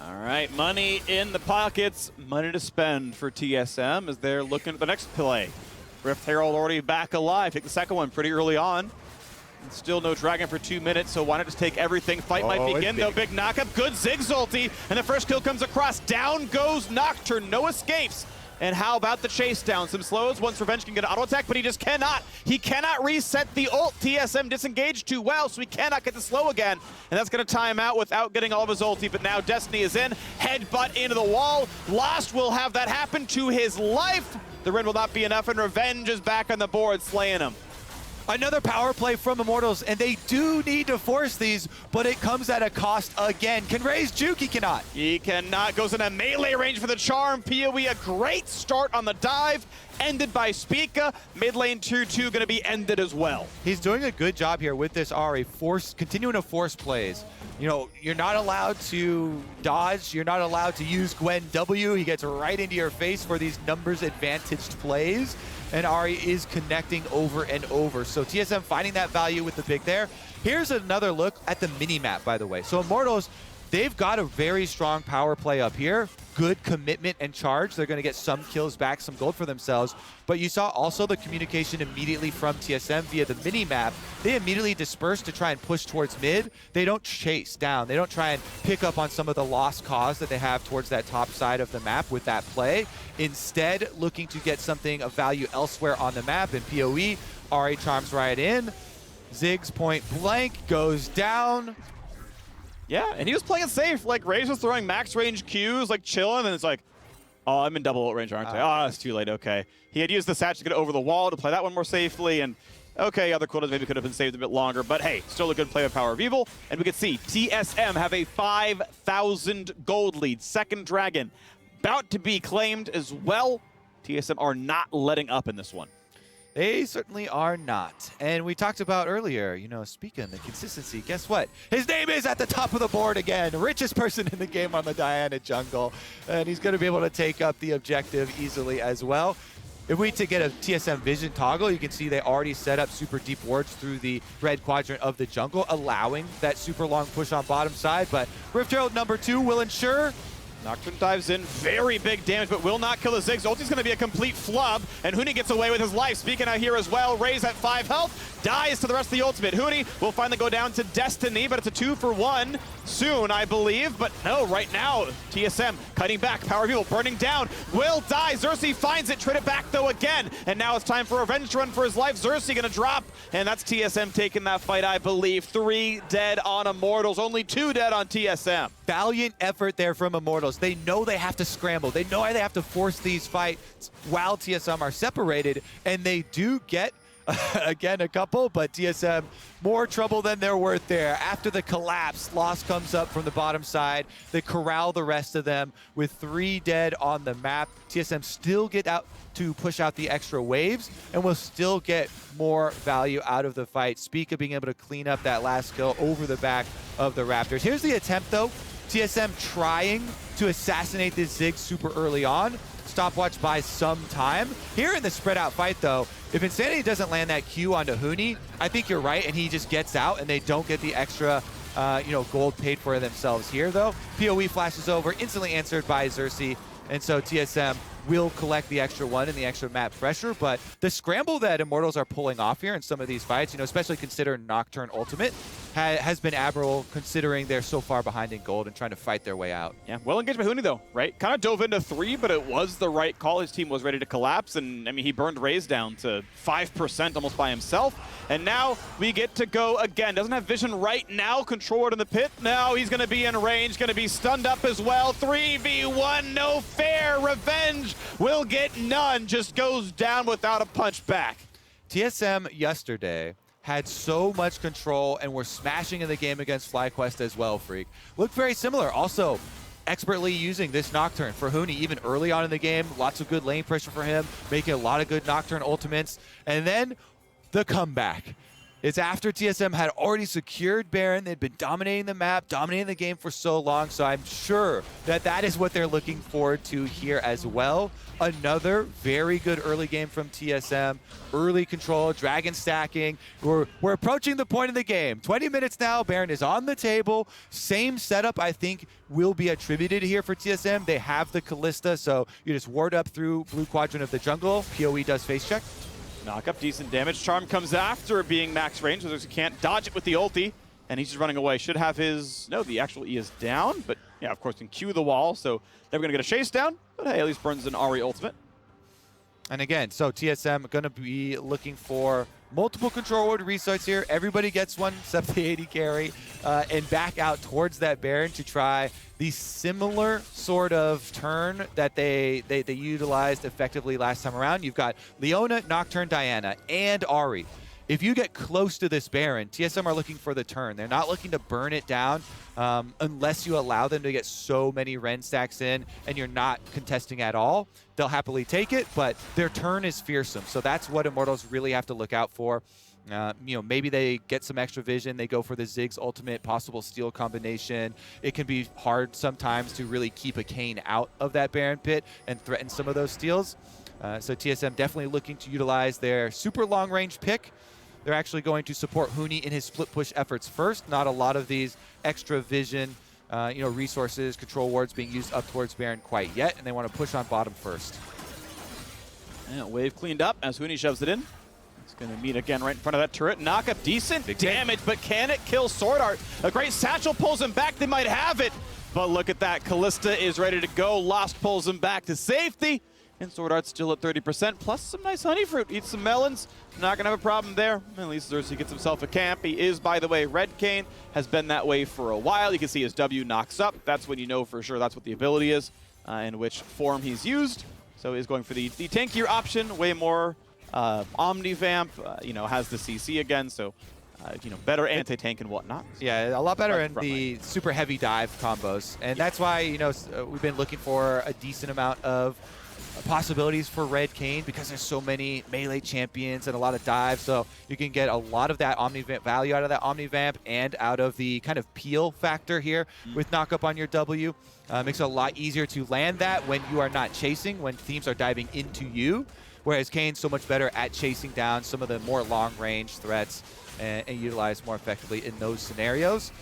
All right, money in the pockets, money to spend for TSM as they're looking at the next play. Rift Herald already back alive. Take the second one pretty early on. And still no dragon for 2 minutes, so why not just take everything? Fight might begin, though. Big knockup, good Ziggs ulti, and the first kill comes across. Down goes Nocturne, no escapes. And how about the chase down? Some slows. Once Revenge can get an auto attack, but he just cannot. He cannot reset the ult. TSM disengaged too well, so he cannot get the slow again. And that's going to time out without getting all of his ulti. But now Destiny is in. Headbutt into the wall. Lost will have that happen to his life. The Ren will not be enough, and Revenge is back on the board, slaying him. Another power play from Immortals, and they do need to force these, but it comes at a cost again. Can Raze juke? He cannot. He cannot. Goes in a melee range for the charm. PoE, a great start on the dive. Ended by Spica. Mid lane 2-2 going to be ended as well. He's doing a good job here with this Ahri, continuing to force plays. You're not allowed to dodge. You're not allowed to use Gwen W. He gets right into your face for these numbers advantaged plays. And Ahri is connecting over and over. So TSM finding that value with the pick there. Here's another look at the mini-map, by the way. So Immortals, they've got a very strong power play up here. Good commitment and charge. They're going to get some kills back, some gold for themselves. But you saw also the communication immediately from TSM via the mini-map. They immediately disperse to try and push towards mid. They don't chase down. They don't try and pick up on some of the lost cause that they have towards that top side of the map with that play. Instead, looking to get something of value elsewhere on the map. In PoE, Ahri charms right in. Ziggs point blank goes down. Yeah, and he was playing it safe. Like, Raze was throwing max range Qs, like, chilling, and it's like, oh, I'm in double ult range, aren't I? Oh, it's too late, okay. He had used the Satch to get over the wall to play that one more safely, and okay, other quotas maybe could have been saved a bit longer, but hey, still a good play with Power of Evil. And we can see TSM have a 5,000 gold lead. Second Dragon about to be claimed as well. TSM are not letting up in this one. They certainly are not. And we talked about earlier, speaking of the consistency, guess what? His name is at the top of the board again. Richest person in the game on the Diana jungle. And he's going to be able to take up the objective easily as well. If we to get a TSM vision toggle, you can see they already set up super deep wards through the red quadrant of the jungle, allowing that super long push on bottom side. But Rift Herald number 2 will ensure Nocturne dives in, very big damage, but will not kill the Ziggs. Ulti's going to be a complete flub, and Huni gets away with his life. Speaking out here as well, Raze at 5 health, dies to the rest of the ultimate. Huni will finally go down to Destiny, but it's a 2-for-1 soon, I believe. But no, right now, TSM cutting back, Power of Evil burning down, will die. Xerxes finds it, trade it back though again, and now it's time for Revenge to run for his life. Xerxes going to drop, and that's TSM taking that fight, I believe. 3 dead on Immortals, only 2 dead on TSM. Valiant effort there from Immortals. They know they have to scramble. They know they have to force these fights while TSM are separated, and they do get, again, a couple, but TSM more trouble than they're worth there. After the collapse, Lost comes up from the bottom side. They corral the rest of them with 3 dead on the map. TSM still get out to push out the extra waves, and will still get more value out of the fight. Spica being able to clean up that last kill over the back of the Raptors. Here's the attempt, though. TSM trying to assassinate this Ziggs super early on. Stopwatch buys some time. Here in the spread out fight, though, if Insanity doesn't land that Q onto Huni, I think you're right, and he just gets out, and they don't get the extra gold paid for themselves here, though. PoE flashes over, instantly answered by Xerxes, and so TSM will collect the extra 1 and the extra map pressure, but the scramble that Immortals are pulling off here in some of these fights, especially considering Nocturne ultimate, has been admirable considering they're so far behind in gold and trying to fight their way out. Yeah, well engaged by Huni though, right? Kind of dove into 3, but it was the right call. His team was ready to collapse, and I mean, he burned Raze down to 5% almost by himself. And now we get to go again. Doesn't have vision right now. Controller in the pit. Now he's going to be in range, going to be stunned up as well. 3v1, no fair. Revenge will get none. Just goes down without a punch back. TSM yesterday had so much control and were smashing in the game against FlyQuest as well, Freak. Looked very similar. Also, expertly using this Nocturne for Huni even early on in the game. Lots of good lane pressure for him, making a lot of good Nocturne ultimates. And then the comeback. It's after TSM had already secured Baron. They'd been dominating the map, dominating the game for so long. So I'm sure that that is what they're looking forward to here as well. Another very good early game from TSM. Early control, dragon stacking. We're approaching the point of the game. 20 minutes now, Baron is on the table. Same setup, I think, will be attributed here for TSM. They have the Callista, so you just ward up through blue quadrant of the jungle. PoE does face check. Knock up, decent damage. Charm comes after being max range, so he can't dodge it with the ulti, and he's just running away. Should have his, no, the actual E is down, but yeah, of course, can Q the wall, so they're gonna get a chase down, but hey, at least burns an Ahri ultimate. And again, so TSM gonna be looking for multiple control ward restarts here. Everybody gets one except the AD carry, and back out towards that Baron to try the similar sort of turn that they utilized effectively last time around. You've got Leona, Nocturne, Diana, and Ahri. If you get close to this Baron, TSM are looking for the turn. They're not looking to burn it down unless you allow them to get so many Ren stacks in and you're not contesting at all. They'll happily take it, but their turn is fearsome. So that's what Immortals really have to look out for. You know, maybe they get some extra vision. They go for the Ziggs ultimate possible steal combination. It can be hard sometimes to really keep a Kayn out of that Baron pit and threaten some of those steals. So TSM definitely looking to utilize their super long range pick. They're actually going to support Huni in his split push efforts first. Not a lot of these extra vision, you know, resources, control wards being used up towards Baron quite yet, and they want to push on bottom first. And wave cleaned up as Huni shoves it in. It's going to meet again right in front of that turret. Knock up, decent damage, but can it kill Sword Art? A great satchel pulls him back. They might have it, but look at that. Callista is ready to go. Lost pulls him back to safety. And Sword Art's still at 30%, plus some nice honey fruit. Eats some melons. Not going to have a problem there. At least Xerxes gets himself a camp. He is, by the way, Red Kayn. Has been that way for a while. You can see his W knocks up. That's when you know for sure that's what the ability is, in which form he's used. So he's going for the tankier option, way more Omnivamp, you know, has the CC again, so you know, better anti-tank and whatnot. Yeah, a lot better in the super heavy dive combos. And that's why, you know, we've been looking for a decent amount of possibilities for Red Kayn because there's so many melee champions and a lot of dives, so you can get a lot of that Omnivamp value out of that Omnivamp and out of the kind of peel factor here with knock up on your W. Makes it a lot easier to land that when you are not chasing, when teams are diving into you, whereas Kayn's so much better at chasing down some of the more long-range threats and utilize more effectively in those scenarios.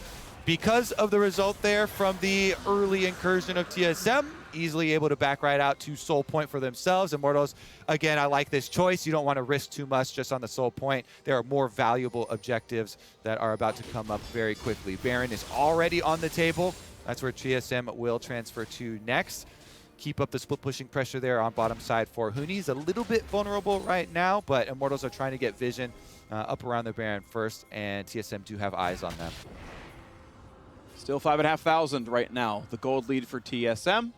Because of the result there from the early incursion of TSM, easily able to back right out to Soul Point for themselves. Immortals, again, I like this choice. You don't want to risk too much just on the Soul Point. There are more valuable objectives that are about to come up very quickly. Baron is already on the table. That's where TSM will transfer to next. Keep up the split pushing pressure there on bottom side for Huni. He's a little bit vulnerable right now, but Immortals are trying to get vision up around the Baron first, and TSM do have eyes on them. Still 5,500 right now. The gold lead for TSM.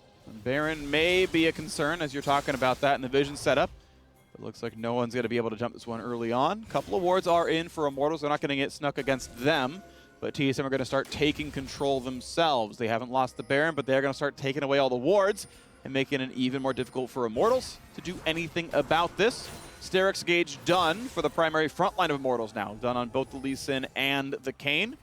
Baron may be a concern as you're talking about that in the vision setup. It looks like no one's going to be able to jump this one early on. A couple of wards are in for Immortals. They're not going to get snuck against them, but TSM are going to start taking control themselves. They haven't lost the Baron, but they're going to start taking away all the wards and making it even more difficult for Immortals to do anything about this. Sterix gauge done for the primary front line of Immortals now. Done on both the Lee Sin and the Kayn.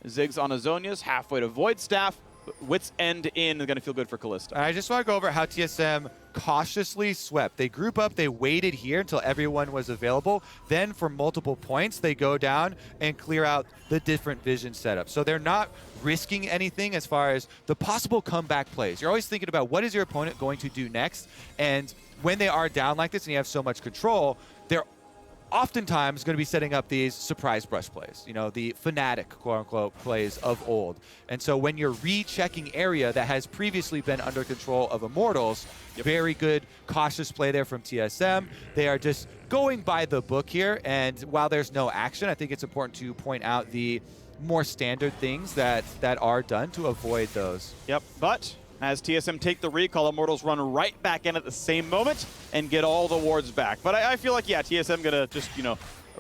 Ziggs on Azonius, halfway to Void Staff. Wits End in is going to feel good for Callista. I just want to go over how TSM cautiously swept. They group up, they waited here until everyone was available. Then for multiple points, they go down and clear out the different vision setups. So they're not risking anything as far as the possible comeback plays. You're always thinking about what is your opponent going to do next. And when they are down like this and you have so much control, they're oftentimes going to be setting up these surprise brush plays, you know, the fanatic, quote-unquote, plays of old. And so when you're rechecking area that has previously been under control of Immortals, very good, cautious play there from TSM. They are just going by the book here, and while there's no action, I think it's important to point out the more standard things that are done to avoid those. Yep, but as TSM take the recall, Immortals run right back in at the same moment and get all the wards back. But I feel like, yeah, TSM gonna just, you know,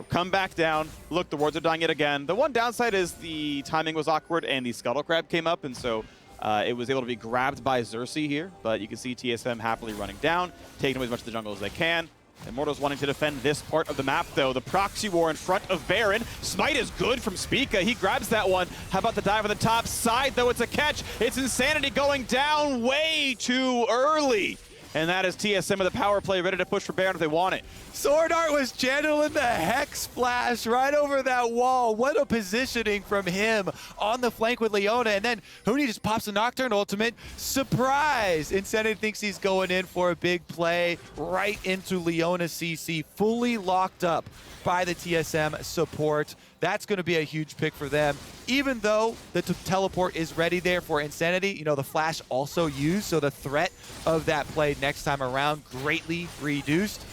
come back down. Look, the wards are dying yet again. The one downside is the timing was awkward and the Scuttle Crab came up, and so it was able to be grabbed by Xerxes here. But you can see TSM happily running down, taking away as much of the jungle as they can. Immortals wanting to defend this part of the map, though. The proxy war in front of Baron. Smite is good from Spica. He grabs that one. How about the dive on the top side, though? It's a catch. It's Insanity going down way too early. And that is TSM with a power play ready to push for Baron if they want it. Sword Art was channeling the Hex Splash right over that wall. What a positioning from him on the flank with Leona. And then Huni just pops a Nocturne ultimate. Surprise! Insanity thinks he's going in for a big play right into Leona CC, fully locked up by the TSM support. That's going to be a huge pick for them. Even though the teleport is ready there for Insanity, you know, the flash also used, so the threat of that play next time around greatly reduced.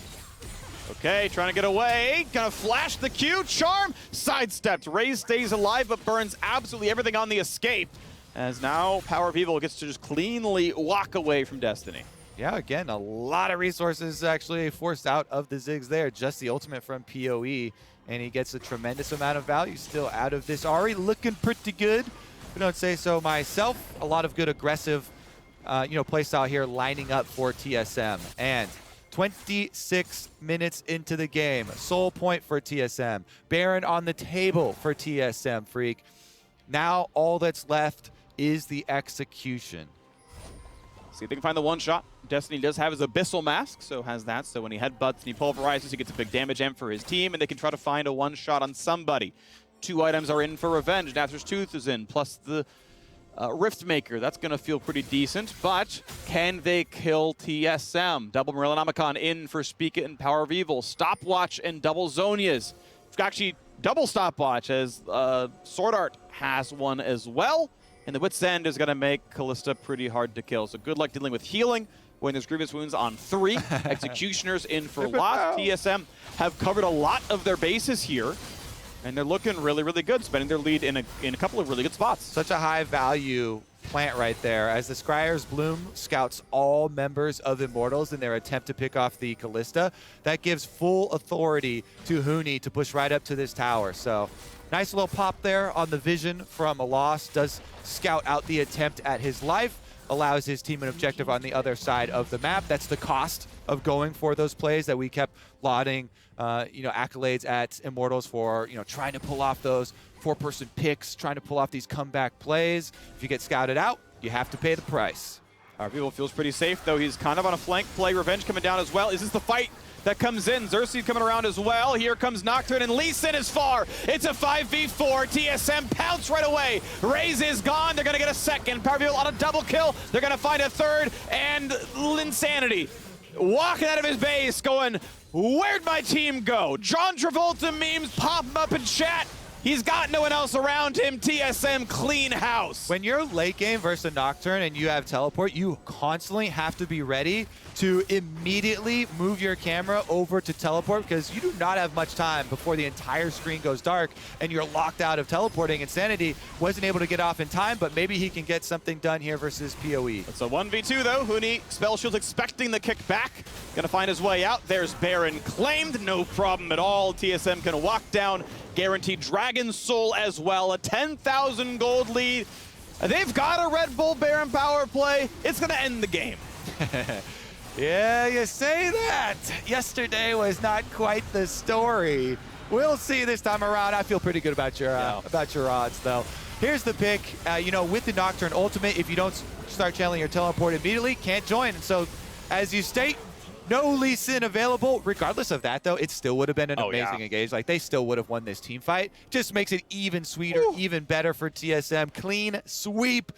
Okay, trying to get away. Gonna flash the Q. Charm sidestepped. Raze stays alive, but burns absolutely everything on the escape. As now Power of Evil gets to just cleanly walk away from Destiny. Yeah, again, a lot of resources actually forced out of the Ziggs there. Just the ultimate from PoE, and he gets a tremendous amount of value still out of this. Ahri looking pretty good, if I don't say so myself. A lot of good aggressive, you know, play style here lining up for TSM. And 26 minutes into the game, soul point for TSM. Baron on the table for TSM, Freak. Now all that's left is the execution. See if they can find the one shot. Destiny does have his Abyssal Mask, so has that. So when he headbutts and he pulverizes, he gets a big damage amp for his team, and they can try to find a one shot on somebody. 2 items are in for revenge. Nather's Tooth is in, plus the Riftmaker. That's going to feel pretty decent, but can they kill TSM? Double Morellonomicon in for Spica and Power of Evil. Stopwatch and double Zonias. Actually, double Stopwatch, as Sword Art has one as well. And the Wit's End is going to make Kalista pretty hard to kill. So good luck dealing with healing when there's Grievous Wounds on 3. Executioners in for lots. TSM have covered a lot of their bases here. And they're looking really, really good, spending their lead in a couple of really good spots. Such a high value plant right there, as the Scryer's Bloom scouts all members of Immortals in their attempt to pick off the Kalista. That gives full authority to Huni to push right up to this tower. So nice little pop there on the vision from Aloss. Does scout out the attempt at his life, allows his team an objective on the other side of the map. That's the cost of going for those plays that we kept lauding, you know, accolades at Immortals for, you know, trying to pull off those 4-person picks, trying to pull off these comeback plays. If you get scouted out, you have to pay the price. Our people feels pretty safe, though. He's kind of on a flank play. Revenge coming down as well. Is this the fight that comes in? Xerxes coming around as well. Here comes Nocturne, and Lee Sin is far. It's a 5v4. TSM pounce right away. Raze is gone. They're going to get a second. Power of Evil on a double kill. They're going to find a third. And Insanity walking out of his base going, where'd my team go? John Travolta memes pop him up in chat. He's got no one else around him. TSM clean house. When you're late game versus a Nocturne and you have teleport, you constantly have to be ready to immediately move your camera over to teleport, because you do not have much time before the entire screen goes dark and you're locked out of teleporting. Insanity wasn't able to get off in time, but maybe he can get something done here versus PoE. It's a 1v2 though. Huni, Spell Shield's expecting the kick back. Gonna find his way out. There's Baron claimed, no problem at all. TSM can walk down, guaranteed Dragon Soul as well. A 10,000 gold lead. They've got a Red Bull Baron power play. It's gonna end the game. Yeah, you say that. Yesterday was not quite the story. We'll see this time around. I feel pretty good about your odds, though. Here's the pick. You know, with the Nocturne ultimate, if you don't start channeling your teleport immediately, can't join. And so, as you state, no Lee Sin available. Regardless of that, though, it still would have been an amazing engage. Like, they still would have won this team fight. Just makes it even sweeter, even better for TSM. Clean sweep.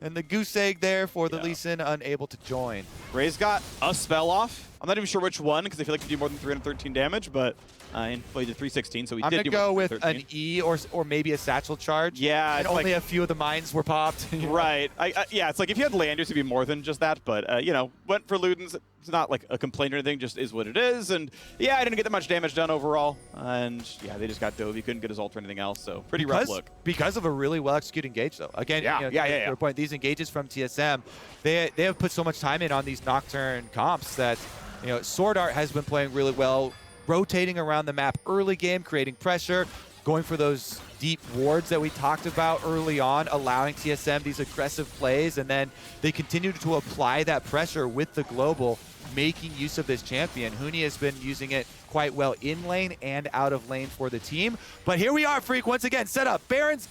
And the goose egg there for the Lee Sin unable to join. Ray's got a spell off. I'm not even sure which one, because I feel like you do more than 313 damage, but in the 316, so we I'm did gonna do go one with 13. an E or maybe a satchel charge. Yeah, and it's only like- a few of the mines were popped. Right. Yeah, it's like if you had Landers, it'd be more than just that. But, you know, went for Ludens. It's not like a complaint or anything, just is what it is. And, yeah, I didn't get that much damage done overall. And, yeah, they just got Dovey. Couldn't get his ult or anything else. So, pretty rough look. Because of a really well-executed engage, though. Again, Yeah, you know, yeah. to your point, these engages from TSM, they have put so much time in on these Nocturne comps that, you know, Sword Art has been playing really well, rotating around the map early game, creating pressure, going for those deep wards that we talked about early on, allowing TSM these aggressive plays, and then they continue to apply that pressure with the global, making use of this champion. Huni has been using it quite well in lane and out of lane for the team. But here we are, Freak, once again, set up. Baron's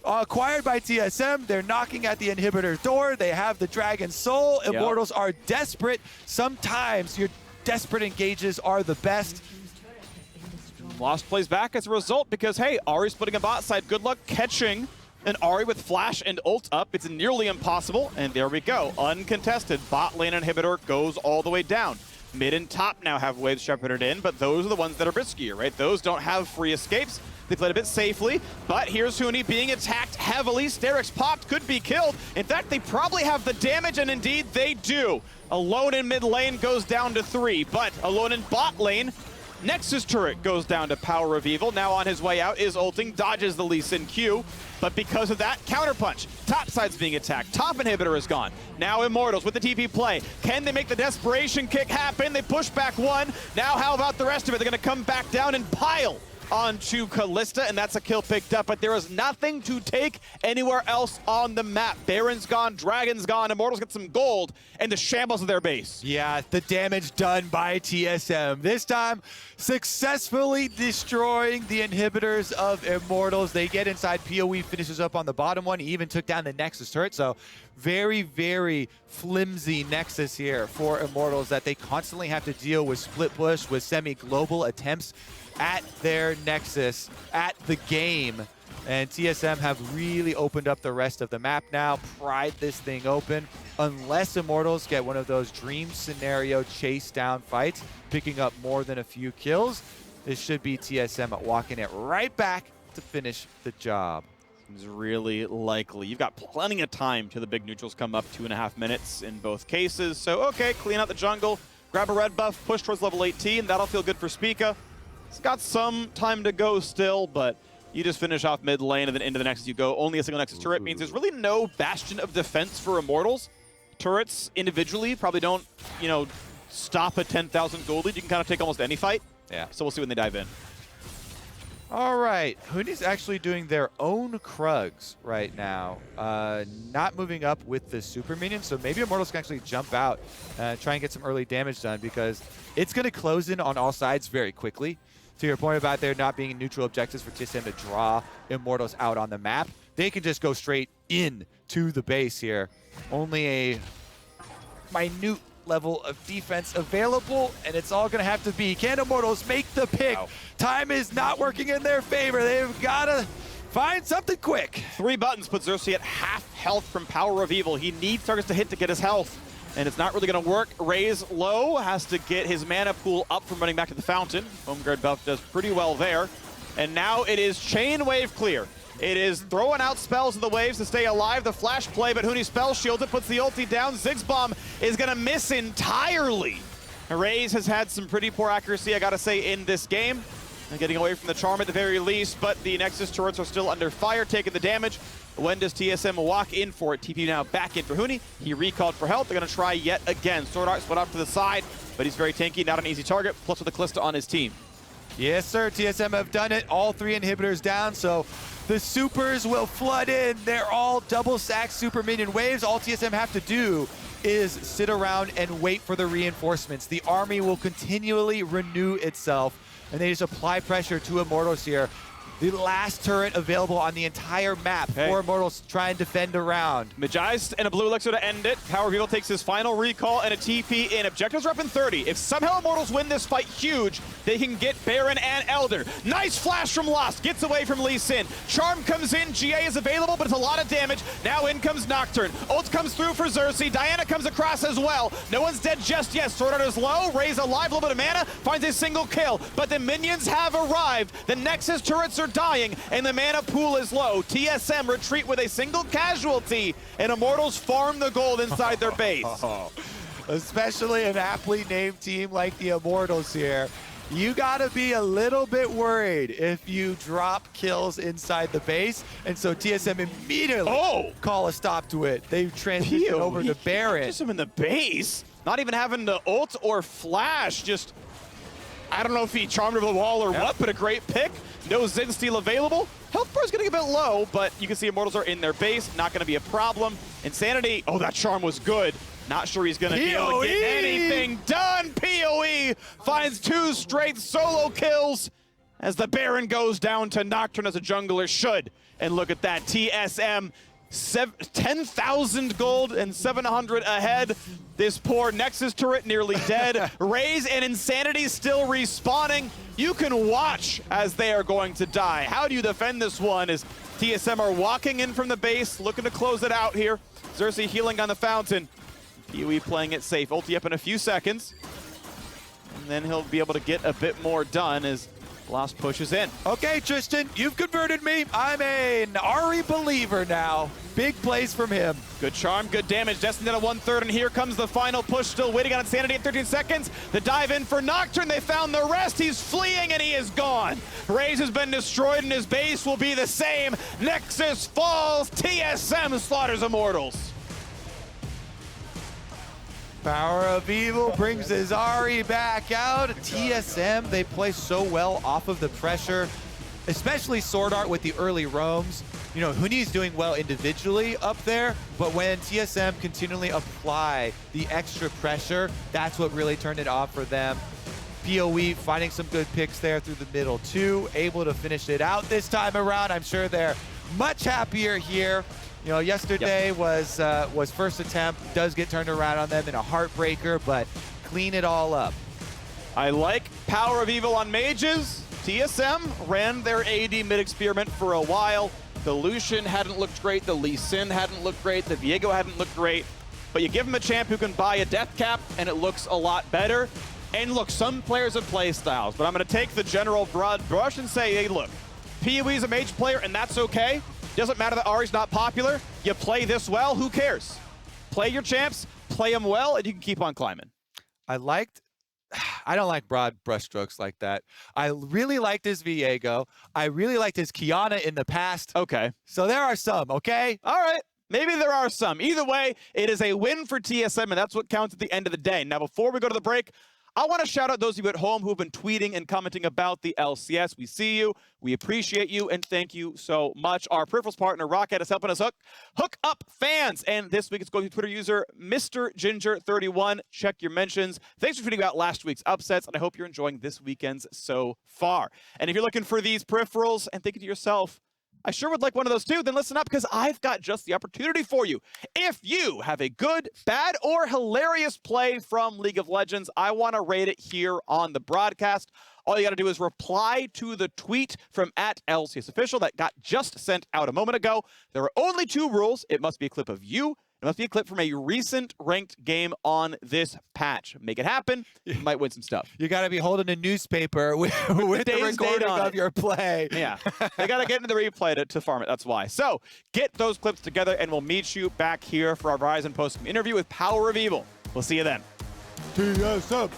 acquired by TSM. They're knocking at the inhibitor's door. They have the Dragon Soul. Immortals are desperate. Sometimes your desperate engages are the best. Lost plays back as a result because, hey, Ahri's splitting a bot side. Good luck catching an Ahri with flash and ult up. It's nearly impossible. And there we go. Uncontested. Bot lane inhibitor goes all the way down. Mid and top now have waves shepherded in, but those are the ones that are riskier, right? Those don't have free escapes. They played a bit safely, but here's Huni being attacked heavily. Sterix popped, could be killed. In fact, they probably have the damage, and indeed they do. Alone in mid lane goes down to 3, but alone in bot lane, Nexus turret goes down to Power of Evil. Now on his way out is ulting, dodges the Lee Sin Q. But because of that, counterpunch. Top side's being attacked. Top inhibitor is gone. Now Immortals with the TP play. Can they make the desperation kick happen? They push back one. Now how about the rest of it? They're going to come back down and pile onto Kalista, and that's a kill picked up, but there is nothing to take anywhere else on the map. Baron's gone, Dragon's gone, Immortals get some gold, and the shambles of their base. Yeah, the damage done by TSM. This time, successfully destroying the inhibitors of Immortals. They get inside, PoE finishes up on the bottom one. He even took down the Nexus turret, so very, very flimsy Nexus here for Immortals that they constantly have to deal with split push, with semi-global attempts at their Nexus, at the game. And TSM have really opened up the rest of the map now, pried this thing open. Unless Immortals get one of those dream scenario chase down fights, picking up more than a few kills, this should be TSM walking it right back to finish the job. Seems really likely. You've got plenty of time till the big neutrals come up, 2.5 minutes in both cases. So, okay, clean out the jungle, grab a red buff, push towards level 18. That'll feel good for Spica. It's got some time to go still, but you just finish off mid lane and then into the Nexus you go. Only a single Nexus turret means there's really no bastion of defense for Immortals. Turrets individually probably don't, you know, stop a 10,000 gold lead. You can kind of take almost any fight. Yeah. So we'll see when they dive in. All right, Huni's actually doing their own Krugs right now, not moving up with the super minion, so maybe Immortals can actually jump out and try and get some early damage done because it's going to close in on all sides very quickly. To your point about there not being neutral objectives for TSM to draw Immortals out on the map, they can just go straight in to the base here. Only a minute level of defense available, and it's all going to have to be, can Immortals make the pick? Wow. Time is not working in their favor. They've got to find something quick. 3 buttons put Xerxes at half health from Power of Evil. He needs targets to hit to get his health, and it's not really going to work. Raze low, has to get his mana pool up from running back to the fountain. Homeguard buff does pretty well there. And now it is chain wave clear. It is throwing out spells of the waves to stay alive. The flash play, but Huni spell shields it, puts the ulti down. Ziggs bomb is going to miss entirely. Raze has had some pretty poor accuracy, I got to say, in this game. And getting away from the charm at the very least, but the Nexus turrets are still under fire, taking the damage. When does TSM walk in for it? TP now back in for Huni. He recalled for help. They're going to try yet again. Sword Art split up to the side, but he's very tanky, not an easy target, plus with the Kalista on his team. Yes, sir. TSM have done it. All 3 inhibitors down, so the supers will flood in. They're all double sack super minion waves. All TSM have to do is sit around and wait for the reinforcements. The army will continually renew itself, and they just apply pressure to Immortals here. the last turret available on the entire map for Immortals to try and defend around. Magi's and a blue elixir to end it. Power of Evil takes his final recall and a TP in. Objectives are up in 30. If somehow Immortals win this fight huge, they can get Baron and Elder. Nice flash from Lost. Gets away from Lee Sin. Charm comes in. GA is available, but it's a lot of damage. Now in comes Nocturne. Ult comes through for Xerxes. Diana comes across as well. No one's dead just yet. Sword Art is low. Ray's alive. A little bit of mana. Finds a single kill. But the minions have arrived. The Nexus turrets are dying, and the mana pool is low. TSM retreat with a single casualty, and Immortals farm the gold inside their base. Especially an aptly named team like the Immortals here. You gotta be a little bit worried if you drop kills inside the base, and so TSM immediately call a stop to it. They transition over to Baron. Just him in the base, not even having to ult or flash, just, I don't know if he charmed over the wall or what, but a great pick. No Zen steal available. Health bar is getting a bit low, but you can see Immortals are in their base. Not going to be a problem. Insanity. Oh, that charm was good. Not sure he's going to be able to get anything done. PoE finds 2 straight solo kills as the Baron goes down to Nocturne as a jungler should. And look at that. TSM 10,000 gold and 700 ahead. This poor Nexus turret nearly dead. Raze and Insanity still respawning. You can watch as they are going to die. How do you defend this one as TSM are walking in from the base, looking to close it out here. Xerxes healing on the fountain. PoE playing it safe. Ulti up in a few seconds. And then he'll be able to get a bit more done as Lost pushes in. Okay, Tristan, you've converted me. I'm an Ari believer now. Big plays from him. Good charm, good damage. Destined at a 1/3, and here comes the final push. Still waiting on Insanity at 13 seconds. The dive in for Nocturne. They found the rest. He's fleeing, and he is gone. Raze has been destroyed, and his base will be the same. Nexus falls. TSM slaughters Immortals. Power of Evil brings his Ari back out. TSM, they play so well off of the pressure, especially Sword Art with the early roams. You know, Huni's doing well individually up there, but when TSM continually apply the extra pressure, that's what really turned it off for them. PoE finding some good picks there through the middle too, able to finish it out this time around. I'm sure they're much happier here. You know, yesterday was first attempt, does get turned around on them in a heartbreaker, but clean it all up. I like Power of Evil on mages. TSM ran their AD mid-experiment for a while. The Lucian hadn't looked great, the Lee Sin hadn't looked great, the Viego hadn't looked great, but you give him a champ who can buy a death cap and it looks a lot better. And look, some players have play styles, but I'm gonna take the general broad brush and say, hey, look, PoE's a mage player and that's okay. Doesn't matter that Ari's not popular. You play this well, who cares? Play your champs, play them well, and you can keep on climbing. I don't like broad brushstrokes like that. I really liked his Viego. I really liked his Kiana in the past. Okay. So there are some, okay? All right. Maybe there are some. Either way, it is a win for TSM, and that's what counts at the end of the day. Now, before we go to the break, I want to shout out those of you at home who have been tweeting and commenting about the LCS. We see you, we appreciate you, and thank you so much. Our peripherals partner, Rocket, is helping us hook up fans. And this week it's going to Twitter user Mr. Ginger31. Check your mentions. Thanks for tweeting about last week's upsets, and I hope you're enjoying this weekend's so far. And if you're looking for these peripherals and thinking to yourself, I sure would like one of those too, then listen up because I've got just the opportunity for you. If you have a good, bad, or hilarious play from League of Legends, I want to rate it here on the broadcast. All you got to do is reply to the tweet from @LCS Official that got just sent out a moment ago. There are only 2 rules. It must be a clip of you. It must be a clip from a recent ranked game on this patch. Make it happen. You might win some stuff. You got to be holding a newspaper with the recording of your play. Yeah. They got to get into the replay to farm it. That's why. So get those clips together, and we'll meet you back here for our Verizon post-game interview with Power of Evil. We'll see you then. TSM.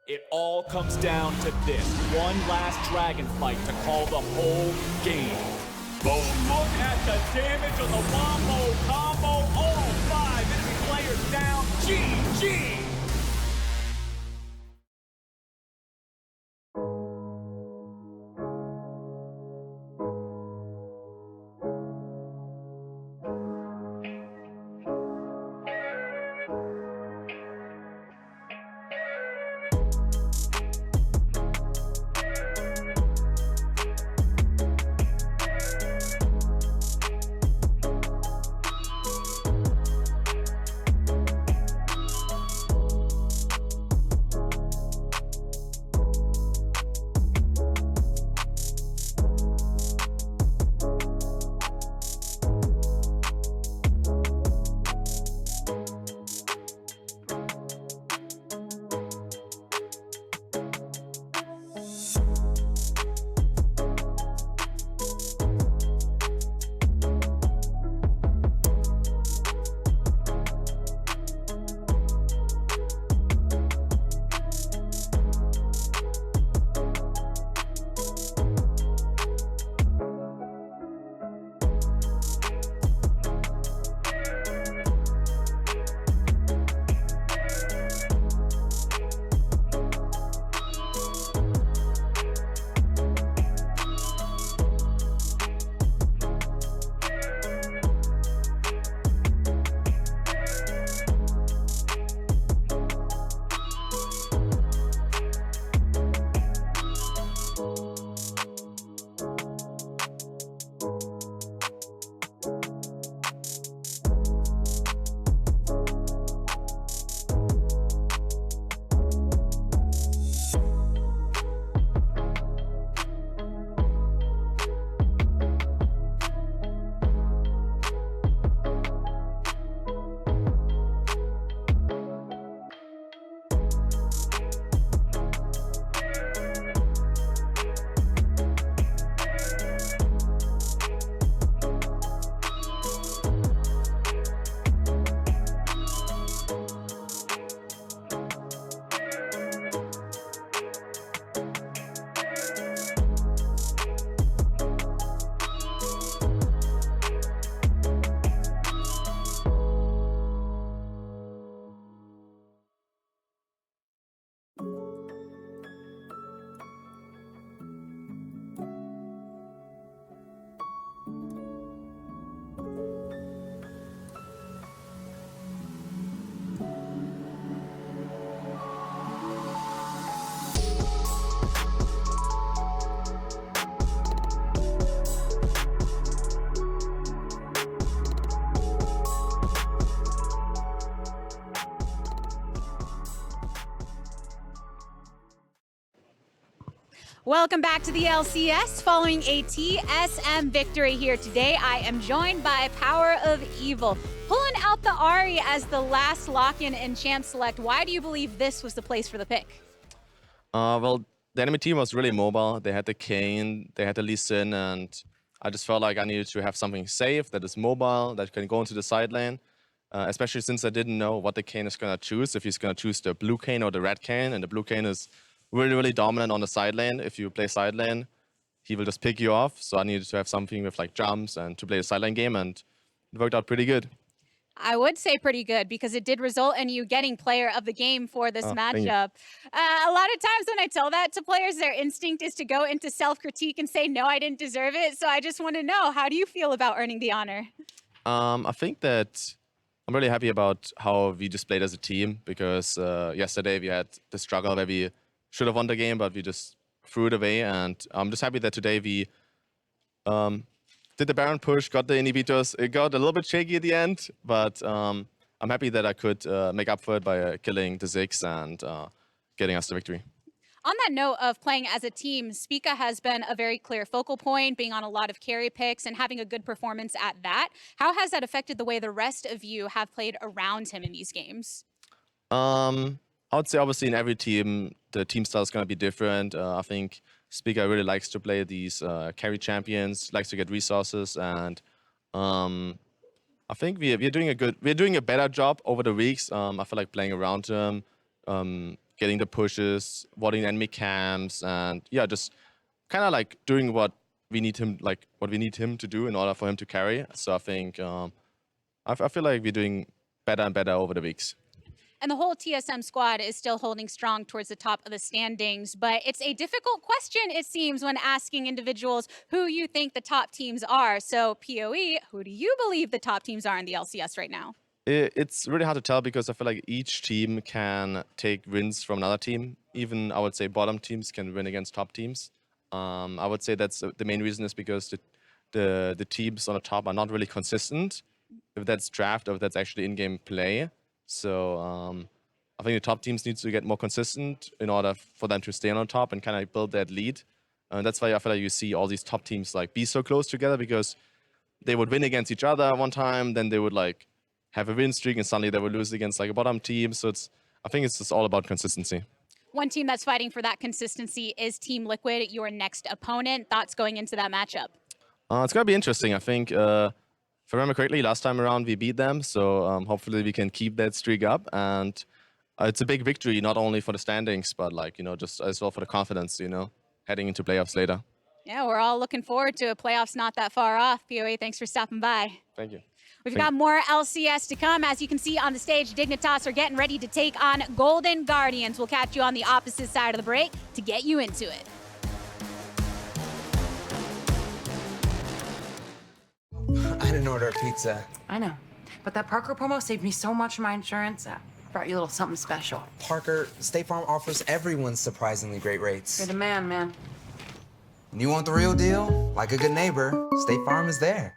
It all comes down to this one last dragon fight to call the whole game. Boom! Look at the damage on the wombo combo. All 5 enemy players down. GG! Welcome back to the LCS. Following a TSM victory here today, I am joined by Power of Evil. Pulling out the Ahri as the last lock-in in Champ Select. Why do you believe this was the place for the pick? Well, the enemy team was really mobile. They had the Kayn, they had the Lee Sin, and I just felt like I needed to have something safe that is mobile, that can go into the side lane. Especially since I didn't know what the Kayn is going to choose, if he's going to choose the blue Kayn or the red Kayn, and the blue Kayn is really, really dominant on the side lane. If you play side lane, he will just pick you off. So I needed to have something with like jumps and to play the side lane game, and it worked out pretty good. I would say pretty good because it did result in you getting player of the game for this matchup. A lot of times when I tell that to players, their instinct is to go into self-critique and say, no, I didn't deserve it. So I just want to know, how do you feel about earning the honor? I think that I'm really happy about how we just played as a team because yesterday we had the struggle where we should have won the game, but we just threw it away. And I'm just happy that today we did the Baron push, got the inhibitors. It got a little bit shaky at the end, but I'm happy that I could make up for it by killing the Ziggs and getting us the victory. On that note of playing as a team, Spica has been a very clear focal point, being on a lot of carry picks and having a good performance at that. How has that affected the way the rest of you have played around him in these games? I would say obviously in every team, the team style is going to be different. I think Spica really likes to play these carry champions, likes to get resources, and I think we're doing a better job over the weeks. I feel like playing around him, getting the pushes, warding enemy camps, and yeah, just kind of like doing what we need him to do in order for him to carry. So I think I feel like we're doing better and better over the weeks. And the whole TSM squad is still holding strong towards the top of the standings, but it's a difficult question, it seems, when asking individuals who you think the top teams are. So PoE, who do you believe the top teams are in the LCS right now? It's really hard to tell because I feel like each team can take wins from another team. Even I would say bottom teams can win against top teams. I would say that's the main reason is because the teams on the top are not really consistent. If that's draft or if that's actually in-game play. So I think the top teams need to get more consistent in order for them to stay on top and kind of build that lead. And that's why I feel like you see all these top teams like be so close together because they would win against each other one time, then they would like have a win streak and suddenly they would lose against like a bottom team. So I think it's just all about consistency. One team that's fighting for that consistency is Team Liquid, your next opponent. Thoughts going into that matchup? It's going to be interesting. I think if I remember correctly, last time around we beat them, so hopefully we can keep that streak up. And it's a big victory, not only for the standings, but like just as well for the confidence, heading into playoffs later. Yeah, we're all looking forward to it. Playoffs not that far off. PoE, thanks for stopping by. Thank you. We've got more LCS to come. As you can see on the stage, Dignitas are getting ready to take on Golden Guardians. We'll catch you on the opposite side of the break to get you into it. I didn't order a pizza. I know, but that Parker promo saved me so much from my insurance. I brought you a little something special. Parker, State Farm offers everyone surprisingly great rates. You're the man, man. You want the real deal? Like a good neighbor, State Farm is there.